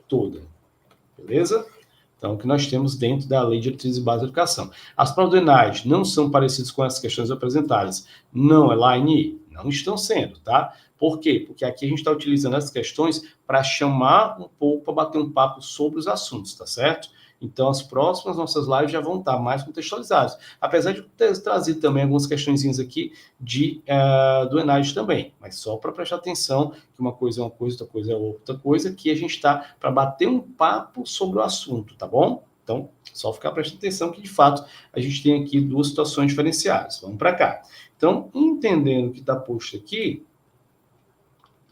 toda. Beleza? Então, o que nós temos dentro da Lei de Diretrizes e Bases da Educação. As provas do ENAD não são parecidas com as questões apresentadas. Não, Elaine, não estão sendo, tá? Por quê? Porque aqui a gente está utilizando as questões para chamar um pouco, para bater um papo sobre os assuntos, tá certo? Então, as próximas nossas lives já vão estar mais contextualizadas. Apesar de ter trazido também algumas questõezinhas aqui do ENAD também, mas só para prestar atenção que uma coisa é uma coisa, outra coisa é outra coisa, que a gente está para bater um papo sobre o assunto, tá bom? Então, só ficar prestando atenção que, de fato, a gente tem aqui duas situações diferenciadas. Vamos para cá. Então, entendendo o que está posto aqui,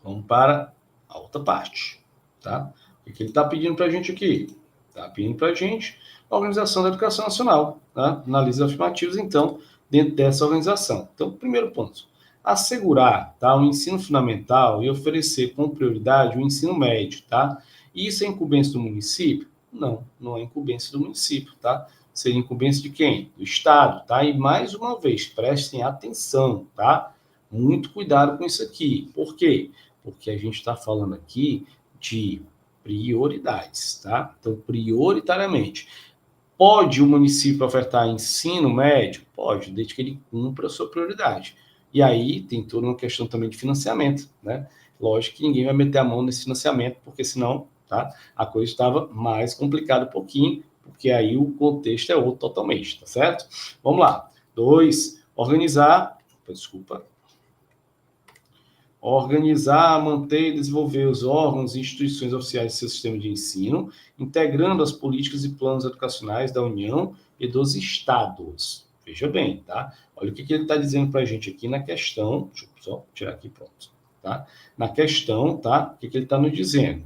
vamos para a outra parte, tá? O que ele está pedindo para a gente aqui? Está pedindo para a gente a Organização da Educação Nacional, tá? Analisa afirmativos, então, dentro dessa organização. Então, primeiro ponto, assegurar, tá, o ensino fundamental e oferecer com prioridade o ensino médio, tá? Isso é incumbência do município? Não, não é incumbência do município, tá? Seria incumbência de quem? Do Estado, tá? E mais uma vez, prestem atenção, tá? Muito cuidado com isso aqui. Por quê? Porque a gente está falando aqui de prioridades, tá? Então, prioritariamente, pode o município ofertar ensino médio? Pode, desde que ele cumpra a sua prioridade. E aí tem toda uma questão também de financiamento, né? Lógico que ninguém vai meter a mão nesse financiamento, porque senão, tá? A coisa estava mais complicada um pouquinho, porque aí o contexto é outro totalmente, tá certo? Vamos lá. 2, organizar, manter e desenvolver os órgãos e instituições oficiais do seu sistema de ensino, integrando as políticas e planos educacionais da União e dos estados. Veja bem, tá? Olha o que ele está dizendo para a gente aqui na questão. Deixa eu só tirar aqui, pronto. Tá? Na questão, tá? O que ele está nos dizendo?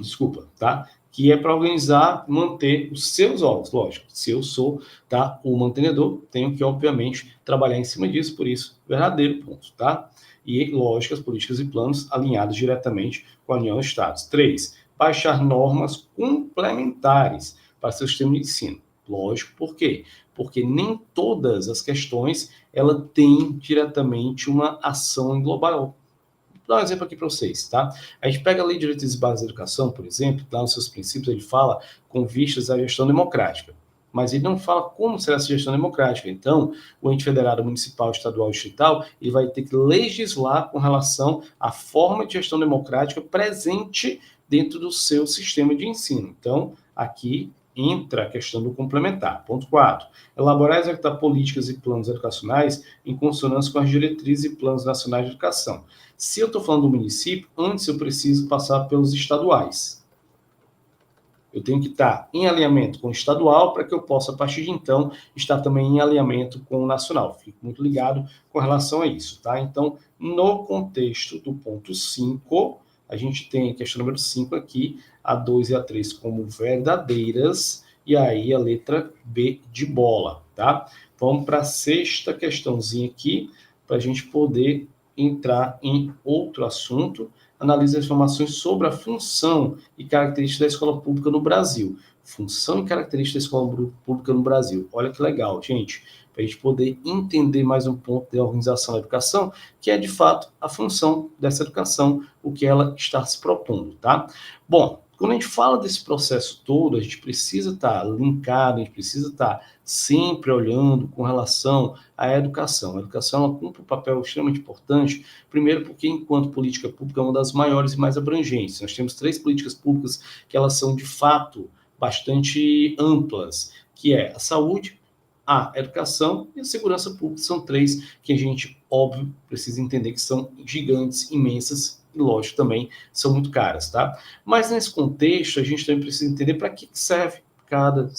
Desculpa, tá? Que é para organizar, manter os seus órgãos. Lógico, se eu sou, tá, o mantenedor, tenho que, obviamente, trabalhar em cima disso, por isso, verdadeiro ponto, tá? E, lógico, as políticas e planos alinhados diretamente com a União e Estados. 3, baixar normas complementares para seu sistema de ensino. Lógico, por quê? Porque nem todas as questões ela tem diretamente uma ação global. Vou dar um exemplo aqui para vocês, tá? A gente pega a Lei de Diretrizes e Bases da Educação, por exemplo, lá nos seus princípios ele fala com vistas à gestão democrática, mas ele não fala como será essa gestão democrática. Então, o ente federado, municipal, estadual e distrital, ele vai ter que legislar com relação à forma de gestão democrática presente dentro do seu sistema de ensino. Então, aqui entra a questão do complementar. Ponto 4. Elaborar e executar políticas e planos educacionais em consonância com as diretrizes e planos nacionais de educação. Se eu estou falando do município, antes eu preciso passar pelos estaduais. Eu tenho que estar em alinhamento com o estadual para que eu possa, a partir de então, estar também em alinhamento com o nacional. Fico muito ligado com relação a isso, tá? Então, no contexto do ponto 5, a gente tem a questão número 5 aqui, a 2 e a 3 como verdadeiras, e aí a letra B de bola, tá? Vamos para a sexta questãozinha aqui, para a gente poder entrar em outro assunto. Analisa as informações sobre a função e características da escola pública no Brasil. Função e características da escola pública no Brasil. Olha que legal, gente. para a gente poder entender mais um ponto da organização da educação, que é, de fato, a função dessa educação, o que ela está se propondo, tá? Bom, quando a gente fala desse processo todo, a gente precisa estar linkado, a gente precisa estar sempre olhando com relação à educação. A educação ela cumpre um papel extremamente importante, primeiro porque, enquanto política pública, é uma das maiores e mais abrangentes. Nós temos 3 políticas públicas que elas são, de fato, bastante amplas, que é a saúde, a educação e a segurança pública. São 3 que a gente, óbvio, precisa entender que são gigantes, imensas, e, lógico, também são muito caras, tá? Mas, nesse contexto, a gente também precisa entender para que serve cada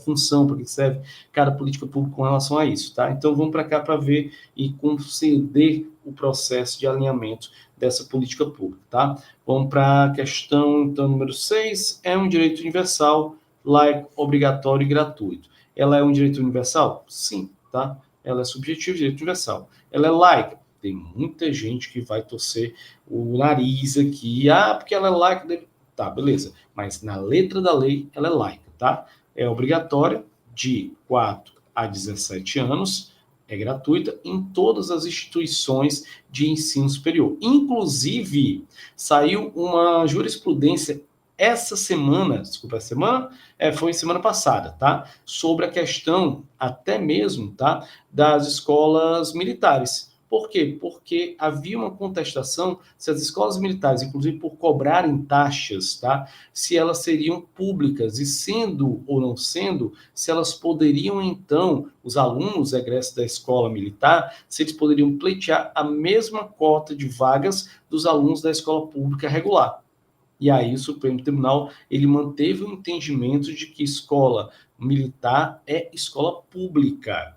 função, para que serve cada política pública com relação a isso, tá? Então, vamos para cá para ver e conceder o processo de alinhamento dessa política pública, tá? Vamos para a questão, então, número 6, é um direito universal, laico, obrigatório e gratuito. Ela é um direito universal? Sim, tá? Ela é subjetiva, direito universal. Ela é laica? Tem muita gente que vai torcer o nariz aqui, porque ela é laica, tá, beleza, mas na letra da lei ela é laica, tá? É obrigatória de 4 a 17 anos, é gratuita em todas as instituições de ensino superior. Inclusive, saiu uma jurisprudência essa semana, foi semana passada, tá? Sobre a questão, até mesmo, tá? Das escolas militares. Por quê? Porque havia uma contestação se as escolas militares, inclusive por cobrarem taxas, tá? Se elas seriam públicas, e sendo ou não sendo, se elas poderiam, então, os alunos egressos da escola militar, se eles poderiam pleitear a mesma cota de vagas dos alunos da escola pública regular. E aí o Supremo Tribunal, ele manteve o entendimento de que escola militar é escola pública,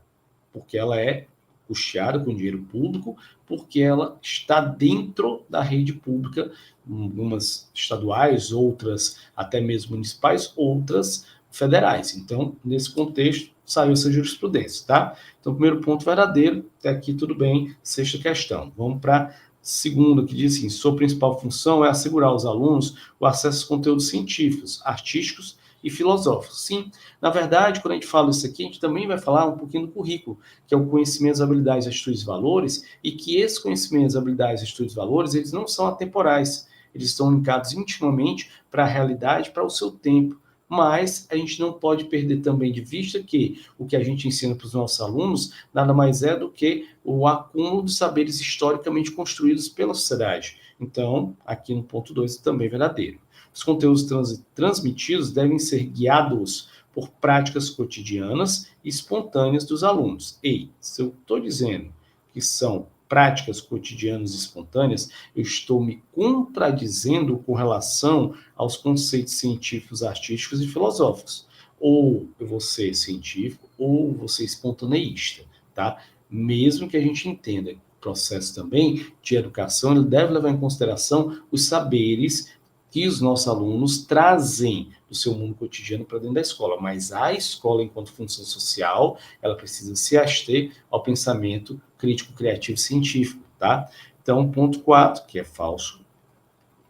porque ela é custeada com dinheiro público, porque ela está dentro da rede pública, umas estaduais, outras até mesmo municipais, outras federais. Então, nesse contexto, saiu essa jurisprudência, tá? Então, primeiro ponto verdadeiro, até aqui tudo bem, 6ª questão. Vamos para segunda, que diz assim, sua principal função é assegurar aos alunos o acesso aos conteúdos científicos, artísticos e filosóficos. Sim, na verdade, quando a gente fala isso aqui, a gente também vai falar um pouquinho do currículo, que é o conhecimento, as habilidades, atitudes e valores, e que esses conhecimentos, habilidades, atitudes e valores, eles não são atemporais, eles estão linkados intimamente para a realidade, para o seu tempo. Mas a gente não pode perder também de vista que o que a gente ensina para os nossos alunos nada mais é do que o acúmulo de saberes historicamente construídos pela sociedade. Então, aqui no ponto 2 também é verdadeiro. Os conteúdos transmitidos devem ser guiados por práticas cotidianas e espontâneas dos alunos. Se eu estou dizendo que são práticas cotidianas e espontâneas, eu estou me contradizendo com relação aos conceitos científicos, artísticos e filosóficos. Ou eu vou ser científico, ou vou ser espontaneísta, tá? Mesmo que a gente entenda que o processo também de educação, ele deve levar em consideração os saberes que os nossos alunos trazem do seu mundo cotidiano para dentro da escola, mas a escola, enquanto função social, ela precisa se abster ao pensamento crítico, criativo e científico, tá? Então, ponto 4, que é falso,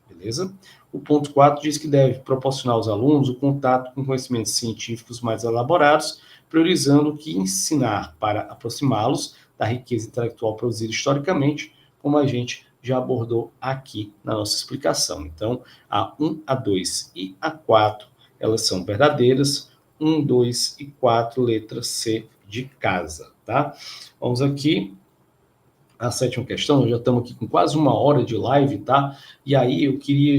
beleza? O ponto 4 diz que deve proporcionar aos alunos o contato com conhecimentos científicos mais elaborados, priorizando o que ensinar para aproximá-los da riqueza intelectual produzida historicamente, como a gente já abordou aqui na nossa explicação. Então, a 1, a 2 e a 4, elas são verdadeiras. 1, 2 e 4, letra C de casa, tá? Vamos aqui a 7ª questão, já estamos aqui com quase 1 hora de live, tá? E aí eu queria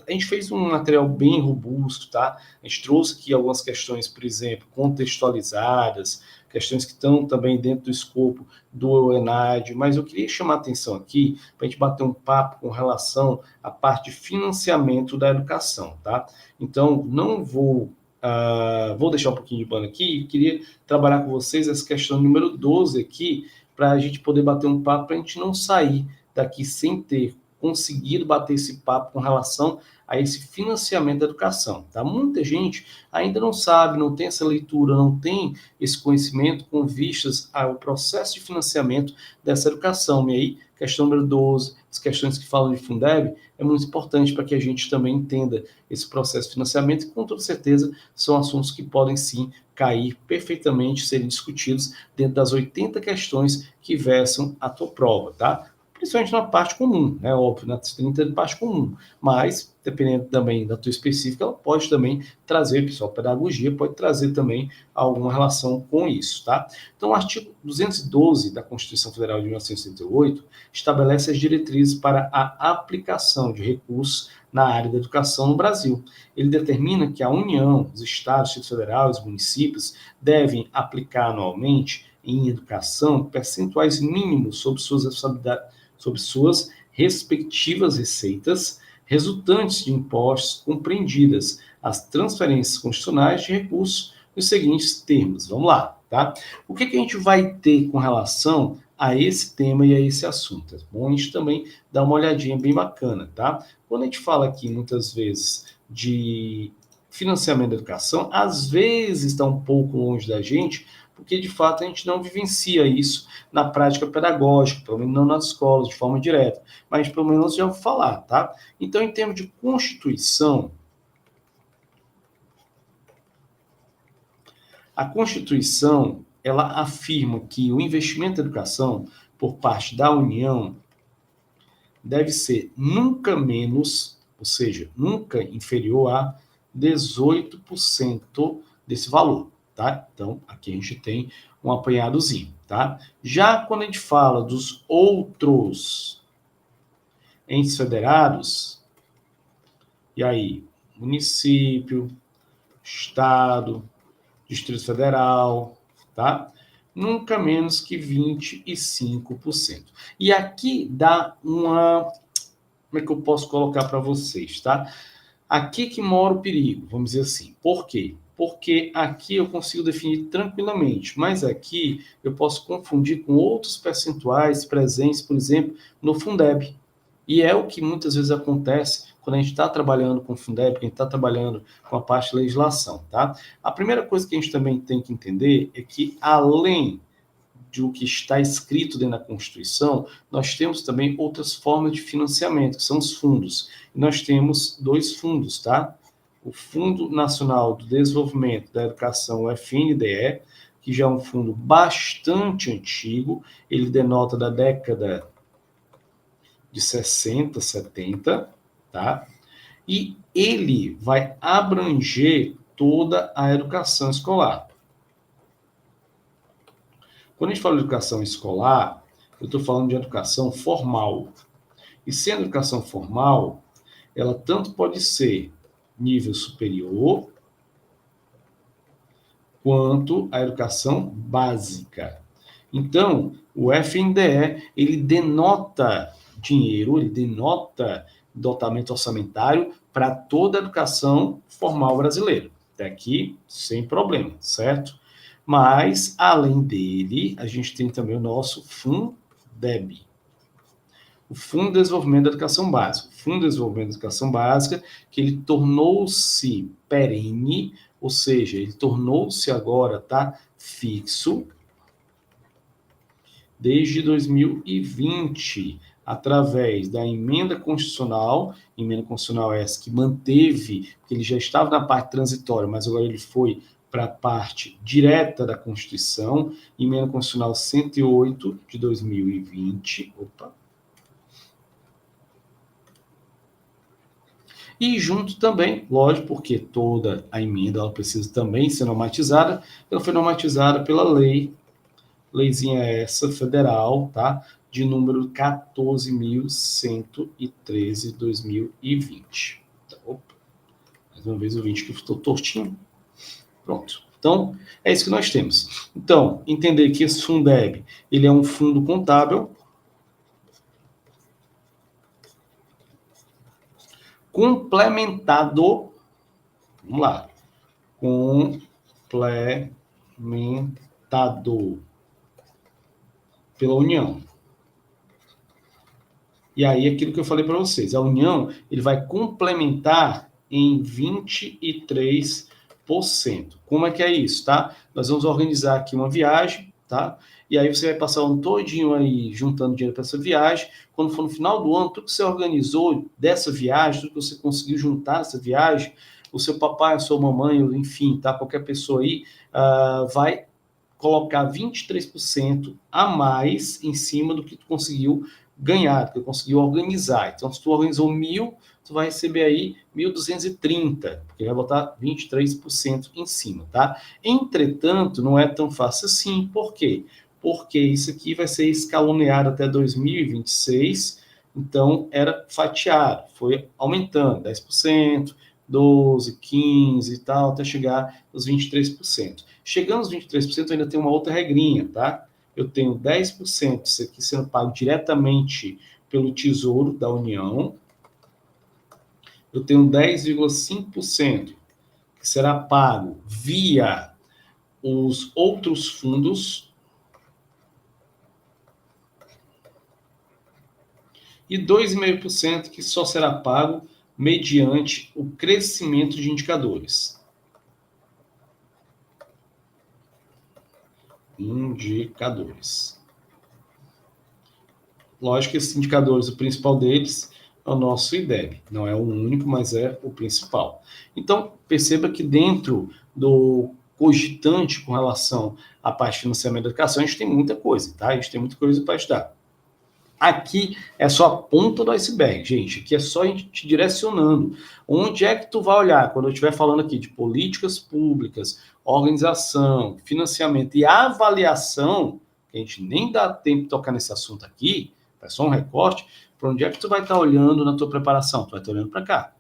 a gente fez um material bem robusto, tá? A gente trouxe aqui algumas questões, por exemplo, contextualizadas, questões que estão também dentro do escopo do ENAD, mas eu queria chamar a atenção aqui para a gente bater um papo com relação à parte de financiamento da educação, tá? Então, não vou deixar um pouquinho de pano aqui e queria trabalhar com vocês essa questão número 12 aqui, para a gente poder bater um papo, para a gente não sair daqui sem ter conseguido bater esse papo com relação a esse financiamento da educação, tá? Muita gente ainda não sabe, não tem essa leitura, não tem esse conhecimento com vistas ao processo de financiamento dessa educação. E aí, questão número 12, as questões que falam de Fundeb, é muito importante para que a gente também entenda esse processo de financiamento, e com toda certeza são assuntos que podem sim cair perfeitamente, serem discutidos dentro das 80 questões que versam a tua prova, tá? Principalmente na parte comum, né? Óbvio, nas 30 de parte comum, mas dependendo também da tua específica, ela pode também trazer, pessoal, pedagogia pode trazer também alguma relação com isso, tá? Então, o artigo 212 da Constituição Federal de 1988 estabelece as diretrizes para a aplicação de recursos na área da educação no Brasil. Ele determina que a União, os estados, o Distrito Federal, os municípios devem aplicar anualmente em educação percentuais mínimos sobre suas respectivas receitas resultantes de impostos compreendidas as transferências constitucionais de recursos nos seguintes termos. Vamos lá, tá? O que a gente vai ter com relação a esse tema e a esse assunto? É bom a gente também dar uma olhadinha bem bacana, tá? Quando a gente fala aqui, muitas vezes, de financiamento da educação, às vezes está um pouco longe da gente, porque, de fato, a gente não vivencia isso na prática pedagógica, pelo menos não nas escolas, de forma direta. Mas, pelo menos, já vou falar, tá? Então, em termos de Constituição, a Constituição, ela afirma que o investimento em educação por parte da União deve ser nunca menos, ou seja, nunca inferior a 18% desse valor, tá? Então, aqui a gente tem um apanhadozinho, tá? Já quando a gente fala dos outros entes federados, e aí, município, estado, Distrito Federal, tá? Nunca menos que 25%. E aqui dá uma... Como é que eu posso colocar para vocês, tá? Aqui que mora o perigo, vamos dizer assim. Por quê? Porque aqui eu consigo definir tranquilamente, mas aqui eu posso confundir com outros percentuais presentes, por exemplo, no Fundeb. E é o que muitas vezes acontece quando a gente está trabalhando com o Fundeb, quando a gente está trabalhando com a parte de legislação, tá? A primeira coisa que a gente também tem que entender é que, além do que está escrito dentro da Constituição, nós temos também outras formas de financiamento, que são os fundos. E nós temos 2 fundos, tá? O Fundo Nacional do Desenvolvimento da Educação, o FNDE, que já é um fundo bastante antigo, ele denota da década de 60, 70, tá? E ele vai abranger toda a educação escolar. Quando a gente fala de educação escolar, eu estou falando de educação formal. E sendo educação formal, ela tanto pode ser nível superior, quanto a educação básica. Então, o FNDE, ele denota dinheiro, ele denota dotamento orçamentário para toda a educação formal brasileira. Até aqui, sem problema, certo? Mas, além dele, a gente tem também o nosso Fundeb, o Fundo de Desenvolvimento da Educação Básica. O Fundo de Desenvolvimento da Educação Básica, que ele tornou-se perene, ou seja, ele tornou-se agora, tá, fixo, desde 2020, através da emenda constitucional essa que manteve, que ele já estava na parte transitória, mas agora ele foi para a parte direta da Constituição, emenda constitucional 108 de 2020, E junto também, lógico, porque toda a emenda ela precisa também ser normatizada, ela foi normatizada pela leizinha essa federal, tá? De número 14.113 de 2020. Opa, mais uma vez o 20 que estou tortinho. Pronto. Então, é isso que nós temos. Então, entender que esse Fundeb, ele é um fundo contábil complementado, vamos lá, complementado pela União. E aí, aquilo que eu falei para vocês, a União, ele vai complementar em 23%. Como é que é isso, tá? Nós vamos organizar aqui uma viagem, tá? e aí você vai passar o ano todinho aí juntando dinheiro para essa viagem. Quando for no final do ano, tudo que você organizou dessa viagem, tudo que você conseguiu juntar nessa viagem, o seu papai, a sua mamãe, enfim, tá? Qualquer pessoa aí, vai colocar 23% a mais em cima do que tu conseguiu ganhar, do que tu conseguiu organizar. Então, se tu organizou 1.000, tu vai receber aí 1.230, porque vai botar 23% em cima, tá? Entretanto, não é tão fácil assim. Por quê? Porque isso aqui vai ser escaloneado até 2026, então era fatiado, foi aumentando 10%, 12, 15 e tal, até chegar aos 23%. Chegando aos 23%, ainda tem uma outra regrinha, tá? Eu tenho 10% isso aqui sendo pago diretamente pelo Tesouro da União. Eu tenho 10,5% que será pago via os outros fundos e 2,5% que só será pago mediante o crescimento de indicadores. Indicadores. Lógico que esses indicadores, o principal deles é o nosso IDEB. Não é o único, mas é o principal. Então, perceba que dentro do cogitante com relação à parte de financiamento da educação, a gente tem muita coisa, tá? A gente tem muita coisa para estudar. Aqui é só a ponta do iceberg, gente. Aqui é só a gente te direcionando. Onde é que tu vai olhar quando eu estiver falando aqui de políticas públicas, organização, financiamento e avaliação, que a gente nem dá tempo de tocar nesse assunto aqui, é só um recorte, para onde é que tu vai estar olhando na tua preparação? Tu vai estar olhando para cá.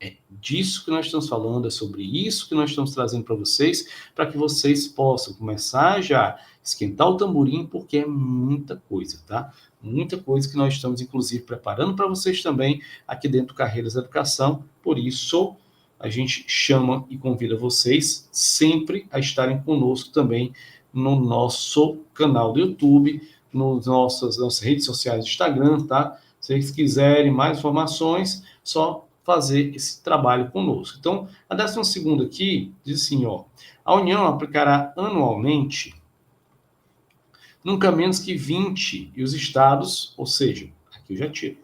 É disso que nós estamos falando, é sobre isso que nós estamos trazendo para vocês, para que vocês possam começar já esquentar o tamborim, porque é muita coisa, tá? Muita coisa que nós estamos, inclusive, preparando para vocês também aqui dentro do Carreiras da Educação. Por isso, a gente chama e convida vocês sempre a estarem conosco também no nosso canal do YouTube, nas nossas redes sociais do Instagram, tá? Se vocês quiserem mais informações, só fazer esse trabalho conosco. Então, a 12ª aqui diz assim, ó, a União aplicará anualmente nunca menos que 20, e os estados, ou seja, aqui eu já tiro,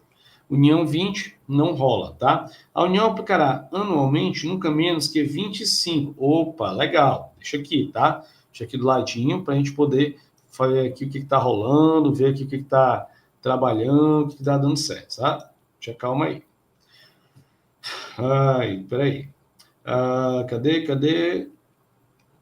União 20 não rola, tá? A União aplicará anualmente nunca menos que 25. Opa, legal, deixa aqui, tá? Deixa aqui do ladinho para a gente poder fazer aqui o que está rolando, ver aqui o que está trabalhando, o que está dando certo, tá? Deixa calma aí. Ai, peraí. Cadê?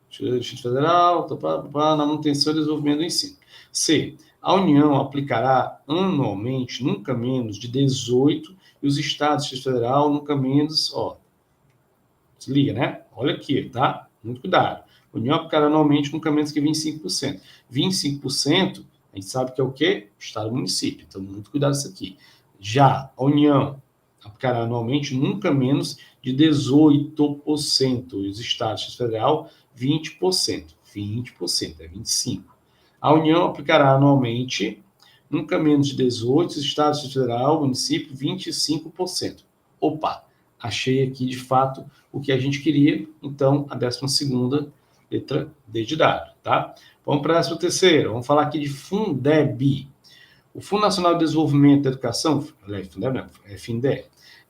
Distrito Federal, na manutenção e desenvolvimento do ensino. C. A União aplicará anualmente nunca menos de 18 e os estados do Distrito Federal nunca menos, ó, se liga, né? Olha aqui, tá? Muito cuidado. A União aplicará anualmente nunca menos que 25%. 25%, a gente sabe que é o quê? Estado e município. Então, muito cuidado isso aqui. Já a União aplicará anualmente nunca menos de 18%. E os estados do Distrito Federal, 20%. 20%, é 25%. A União aplicará anualmente nunca menos de 18%, os estados do Distrito Federal, município, 25%. Opa, achei aqui de fato o que a gente queria, então a 12ª letra D de dado, tá? Vamos para a 13ª, vamos falar aqui de Fundeb. O Fundo Nacional de Desenvolvimento da Educação, Fundeb não, é FINDE,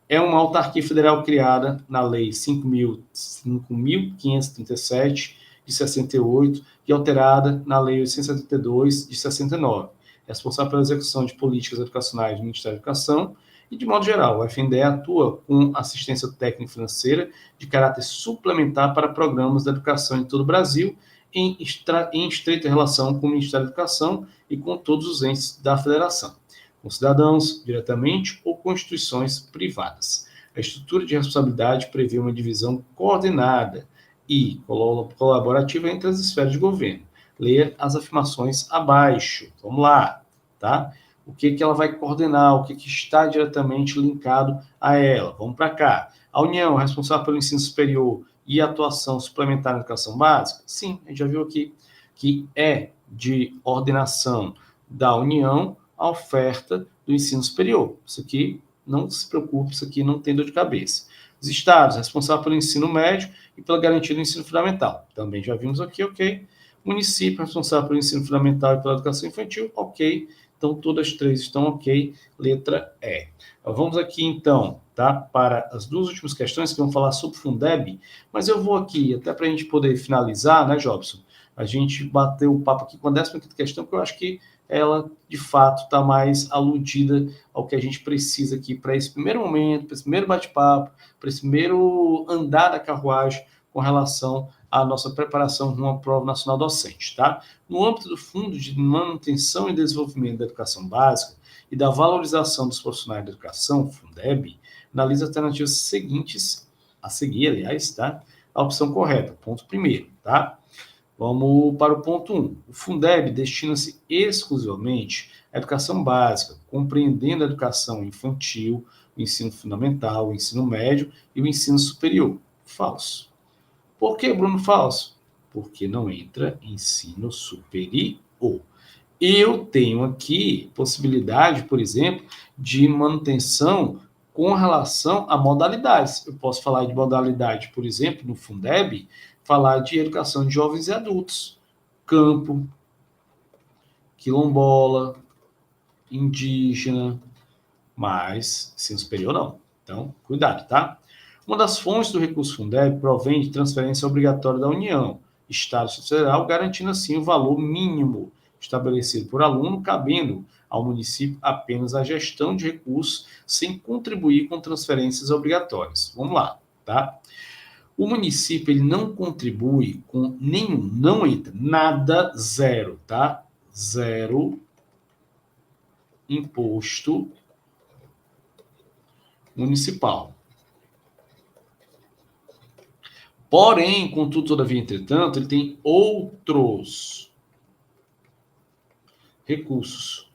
é uma autarquia federal criada na Lei 5.537 de 68 e alterada na Lei 872 de 69. Responsável pela execução de políticas educacionais do Ministério da Educação e, de modo geral, o FNDE atua com assistência técnica e financeira de caráter suplementar para programas da educação em todo o Brasil, em estreita relação com o Ministério da Educação e com todos os entes da federação, com cidadãos, diretamente, ou com instituições privadas. A estrutura de responsabilidade prevê uma divisão coordenada e colaborativa entre as esferas de governo. Leia as afirmações abaixo. Vamos lá, tá? O que ela vai coordenar, o que está diretamente linkado a ela. Vamos para cá. A União é responsável pelo ensino superior e atuação suplementar na educação básica? Sim, a gente já viu aqui que é de ordenação da União a oferta do ensino superior. Isso aqui, não se preocupe, isso aqui não tem dor de cabeça. Os estados, responsáveis pelo ensino médio e pela garantia do ensino fundamental. Também já vimos aqui, ok? Município responsável pelo ensino fundamental e pela educação infantil, ok. Então, todas as três estão ok. Letra E. Vamos aqui, então, tá, para as duas últimas questões que vão falar sobre Fundeb, mas eu vou aqui, até para a gente poder finalizar, né, Jobson? A gente bateu o papo aqui com a 15ª questão, porque eu acho que ela, de fato, está mais aludida ao que a gente precisa aqui para esse primeiro momento, para esse primeiro bate-papo, para esse primeiro andar da carruagem com relação à nossa preparação numa prova nacional docente, tá? No âmbito do Fundo de Manutenção e Desenvolvimento da Educação Básica e da Valorização dos Profissionais da Educação, Fundeb, analisa as alternativas seguintes, a seguir, aliás, tá? A opção correta, ponto primeiro, tá? Vamos para o ponto 1. O Fundeb destina-se exclusivamente à educação básica, compreendendo a educação infantil, o ensino fundamental, o ensino médio e o ensino superior. Falso. Por que, Bruno, falso? Porque não entra ensino superior. Eu tenho aqui possibilidade, por exemplo, de manutenção com relação a modalidades. Eu posso falar de modalidade, por exemplo, no Fundeb, falar de educação de jovens e adultos, campo, quilombola, indígena, mas ensino superior não. Então, cuidado, tá? Uma das fontes do recurso Fundeb provém de transferência obrigatória da União, Estado e Federal, garantindo assim o valor mínimo estabelecido por aluno, cabendo ao município apenas a gestão de recursos, sem contribuir com transferências obrigatórias. Vamos lá, tá? O município ele não contribui com nenhum, não entra, nada, zero, tá? Zero imposto municipal. Porém, contudo, todavia, entretanto, ele tem outros recursos,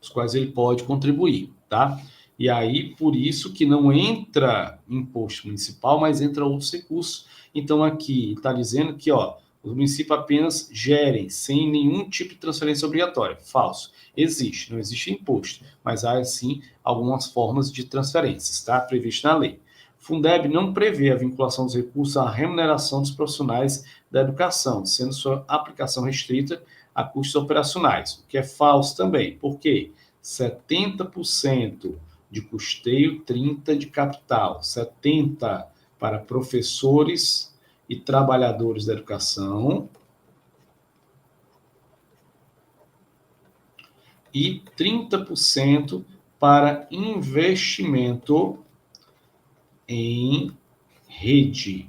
os quais ele pode contribuir, tá? E aí, por isso que não entra imposto municipal, mas entra outros recursos. Então, aqui está dizendo que, ó, os municípios apenas gerem sem nenhum tipo de transferência obrigatória. Falso. Existe, não existe imposto, mas há, sim, algumas formas de transferências, tá? Previsto na lei. Fundeb não prevê a vinculação dos recursos à remuneração dos profissionais da educação, sendo sua aplicação restrita a custos operacionais, o que é falso também. Por quê? 70% de custeio, 30% de capital. 70% para professores e trabalhadores da educação e 30% para investimento em rede.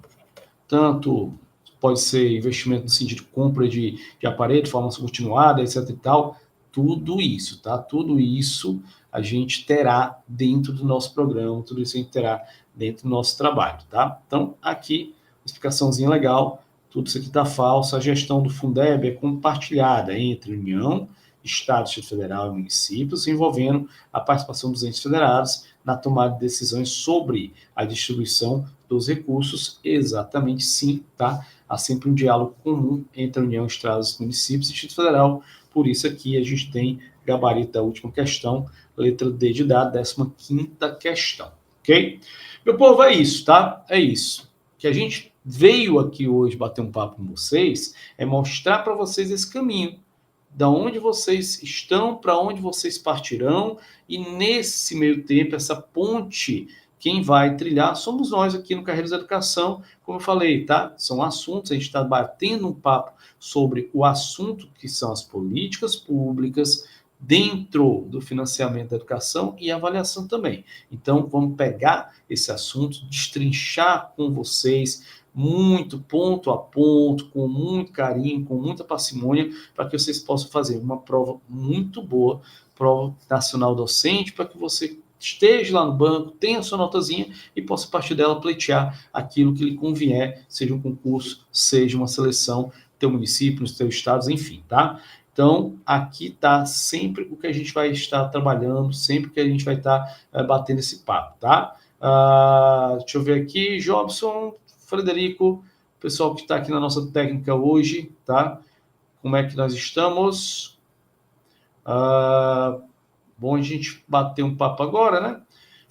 Tanto pode ser investimento no sentido de compra de aparelho de forma continuada, etc e tal, tudo isso, tá? Tudo isso a gente terá dentro do nosso programa, tudo isso a gente terá dentro do nosso trabalho, tá? Então, aqui, explicaçãozinha legal, tudo isso aqui está falso, a gestão do Fundeb é compartilhada entre União, Estado, Distrito Federal e municípios, envolvendo a participação dos entes federados na tomada de decisões sobre a distribuição dos recursos, exatamente sim, tá? Há sempre um diálogo comum entre a União, Estados, municípios e Distrito Federal, por isso aqui a gente tem gabarito da última questão, letra D de dado, 15ª questão, ok? Meu povo, é isso, tá? É isso. Que a gente veio aqui hoje bater um papo com vocês é mostrar para vocês esse caminho, da onde vocês estão, para onde vocês partirão, e nesse meio tempo, essa ponte, quem vai trilhar somos nós aqui no Carreiras da Educação, como eu falei, tá? São assuntos, a gente está batendo um papo sobre o assunto que são as políticas públicas dentro do financiamento da educação e avaliação também. Então, vamos pegar esse assunto, destrinchar com vocês, muito ponto a ponto, com muito carinho, com muita parcimônia, para que vocês possam fazer uma prova muito boa, prova nacional docente, para que você esteja lá no banco, tenha a sua notazinha e possa, a partir dela, pleitear aquilo que lhe convier, seja um concurso, seja uma seleção, teu município, nos teus estados, enfim, tá? Então, aqui está sempre o que a gente vai estar trabalhando, sempre que a gente vai estar batendo esse papo, tá? Deixa eu ver aqui, Jobson, Frederico, pessoal que está aqui na nossa técnica hoje, tá? Como é que nós estamos? Bom a gente bater um papo agora, né?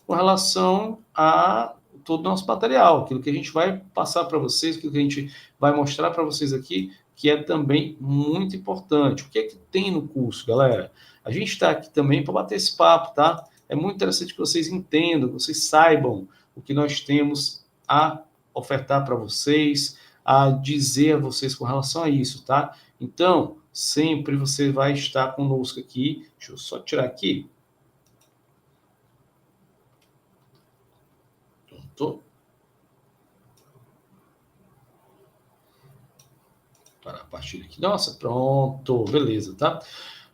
Com relação a todo o nosso material, aquilo que a gente vai passar para vocês, aquilo que a gente vai mostrar para vocês aqui, que é também muito importante. O que é que tem no curso, galera? A gente está aqui também para bater esse papo, tá? É muito interessante que vocês entendam, que vocês saibam o que nós temos a ofertar para vocês, a dizer a vocês com relação a isso, tá? Então, sempre você vai estar conosco aqui. Deixa eu só tirar aqui. Pronto. Para a partilha aqui. Nossa, pronto, beleza, tá?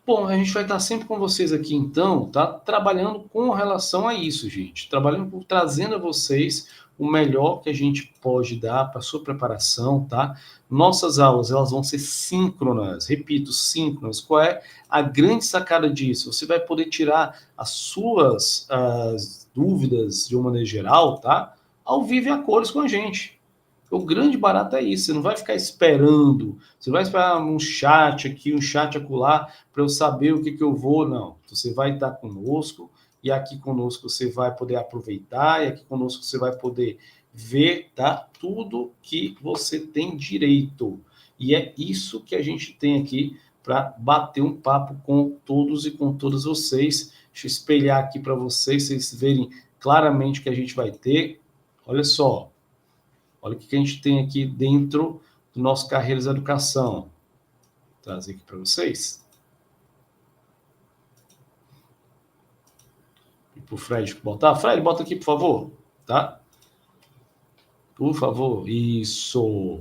Bom, a gente vai estar sempre com vocês aqui, então, tá? Trabalhando com relação a isso, gente. Trabalhando, trazendo a vocês o melhor que a gente pode dar para a sua preparação, tá? Nossas aulas, elas vão ser síncronas, repito, síncronas. Qual é a grande sacada disso? Você vai poder tirar as suas dúvidas de uma maneira geral, tá? Ao vivo e a cores com a gente. O grande barato é isso, você não vai ficar esperando, você vai esperar um chat aqui, um chat acolá, para eu saber o que eu vou, não. Você vai estar conosco, e aqui conosco você vai poder aproveitar, e aqui conosco você vai poder ver, tá? Tudo que você tem direito. E é isso que a gente tem aqui para bater um papo com todos e com todas vocês. Deixa eu espelhar aqui para vocês verem claramente o que a gente vai ter. Olha só. Olha o que a gente tem aqui dentro do nosso Carreiras Educação. Vou trazer aqui para vocês. E para o Fred botar. Fred, bota aqui, por favor. Tá? Por favor. Isso.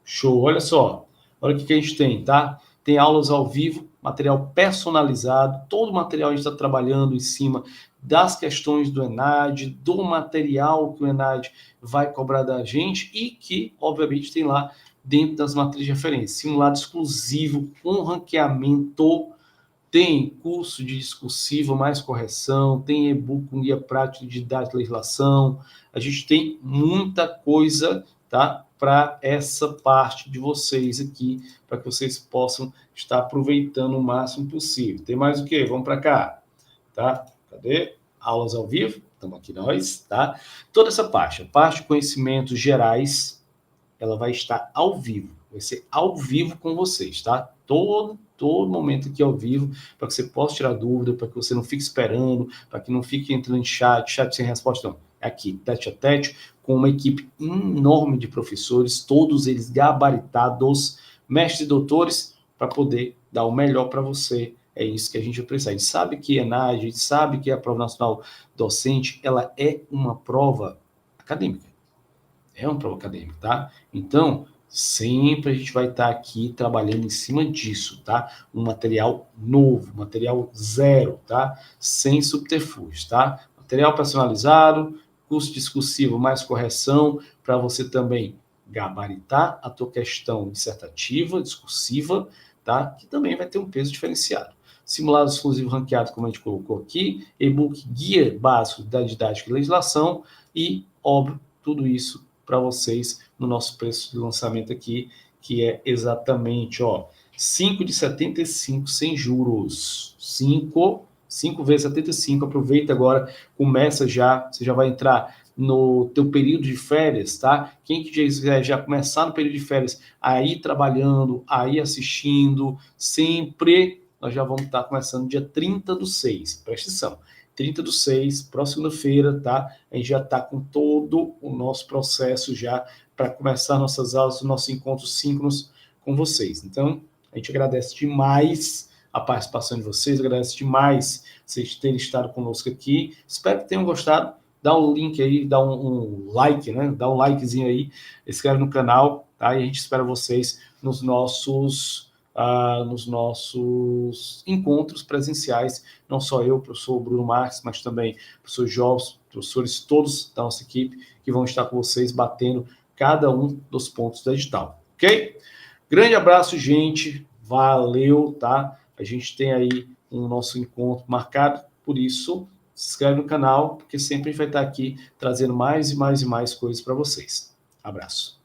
Show. Olha só. Olha o que a gente tem, tá? Tem aulas ao vivo, material personalizado. Todo o material a gente está trabalhando em cima das questões do ENAD, do material que o ENAD vai cobrar da gente e que, obviamente, tem lá dentro das matrizes de referência. Simulado exclusivo com ranqueamento, tem curso de discursivo mais correção, tem e-book com guia prático de didática e legislação. A gente tem muita coisa, tá? Para essa parte de vocês aqui, para que vocês possam estar aproveitando o máximo possível. Tem mais o quê? Vamos para cá, tá? Cadê? Aulas ao vivo, estamos aqui nós, tá? Toda essa parte, a parte de conhecimentos gerais, ela vai estar ao vivo, vai ser ao vivo com vocês, tá? Todo momento aqui ao vivo, para que você possa tirar dúvida, para que você não fique esperando, para que não fique entrando em chat sem resposta, não. É aqui, tete a tete, com uma equipe enorme de professores, todos eles gabaritados, mestres e doutores, para poder dar o melhor para você. É isso que a gente vai precisar. A gente sabe que a ENAD, a gente sabe que a Prova Nacional Docente, ela é uma prova acadêmica. É uma prova acadêmica, tá? Então, sempre a gente vai estar aqui trabalhando em cima disso, tá? Um material novo, material zero, tá? Sem subterfúgios, tá? Material personalizado, curso discursivo mais correção, para você também gabaritar a tua questão dissertativa, discursiva, tá? Que também vai ter um peso diferenciado. Simulado exclusivo ranqueado, como a gente colocou aqui, e-book guia básico da didática e legislação e, óbvio, tudo isso para vocês no nosso preço de lançamento aqui, que é exatamente, ó, 5 de 75 sem juros. 5 vezes 75, aproveita agora, começa já, você já vai entrar no teu período de férias, tá? Quem que quiser já começar no período de férias, aí trabalhando, aí assistindo, sempre nós já vamos estar começando dia 30/6, presta atenção. 30/6, próxima segunda-feira, tá? A gente já está com todo o nosso processo já para começar nossas aulas, nossos encontros síncronos com vocês. Então, a gente agradece demais a participação de vocês, agradece demais vocês terem estado conosco aqui. Espero que tenham gostado. Dá um link aí, dá um like, né? Dá um likezinho aí, inscreve no canal, tá? E a gente espera vocês nos nossos encontros presenciais, não só eu, professor Bruno Marques, mas também professor Jobs, professores todos da nossa equipe, que vão estar com vocês batendo cada um dos pontos da edital, ok? Grande abraço, gente, valeu, tá? A gente tem aí um nosso encontro marcado, por isso, se inscreve no canal, porque sempre a gente vai estar aqui trazendo mais e mais e mais coisas para vocês. Abraço.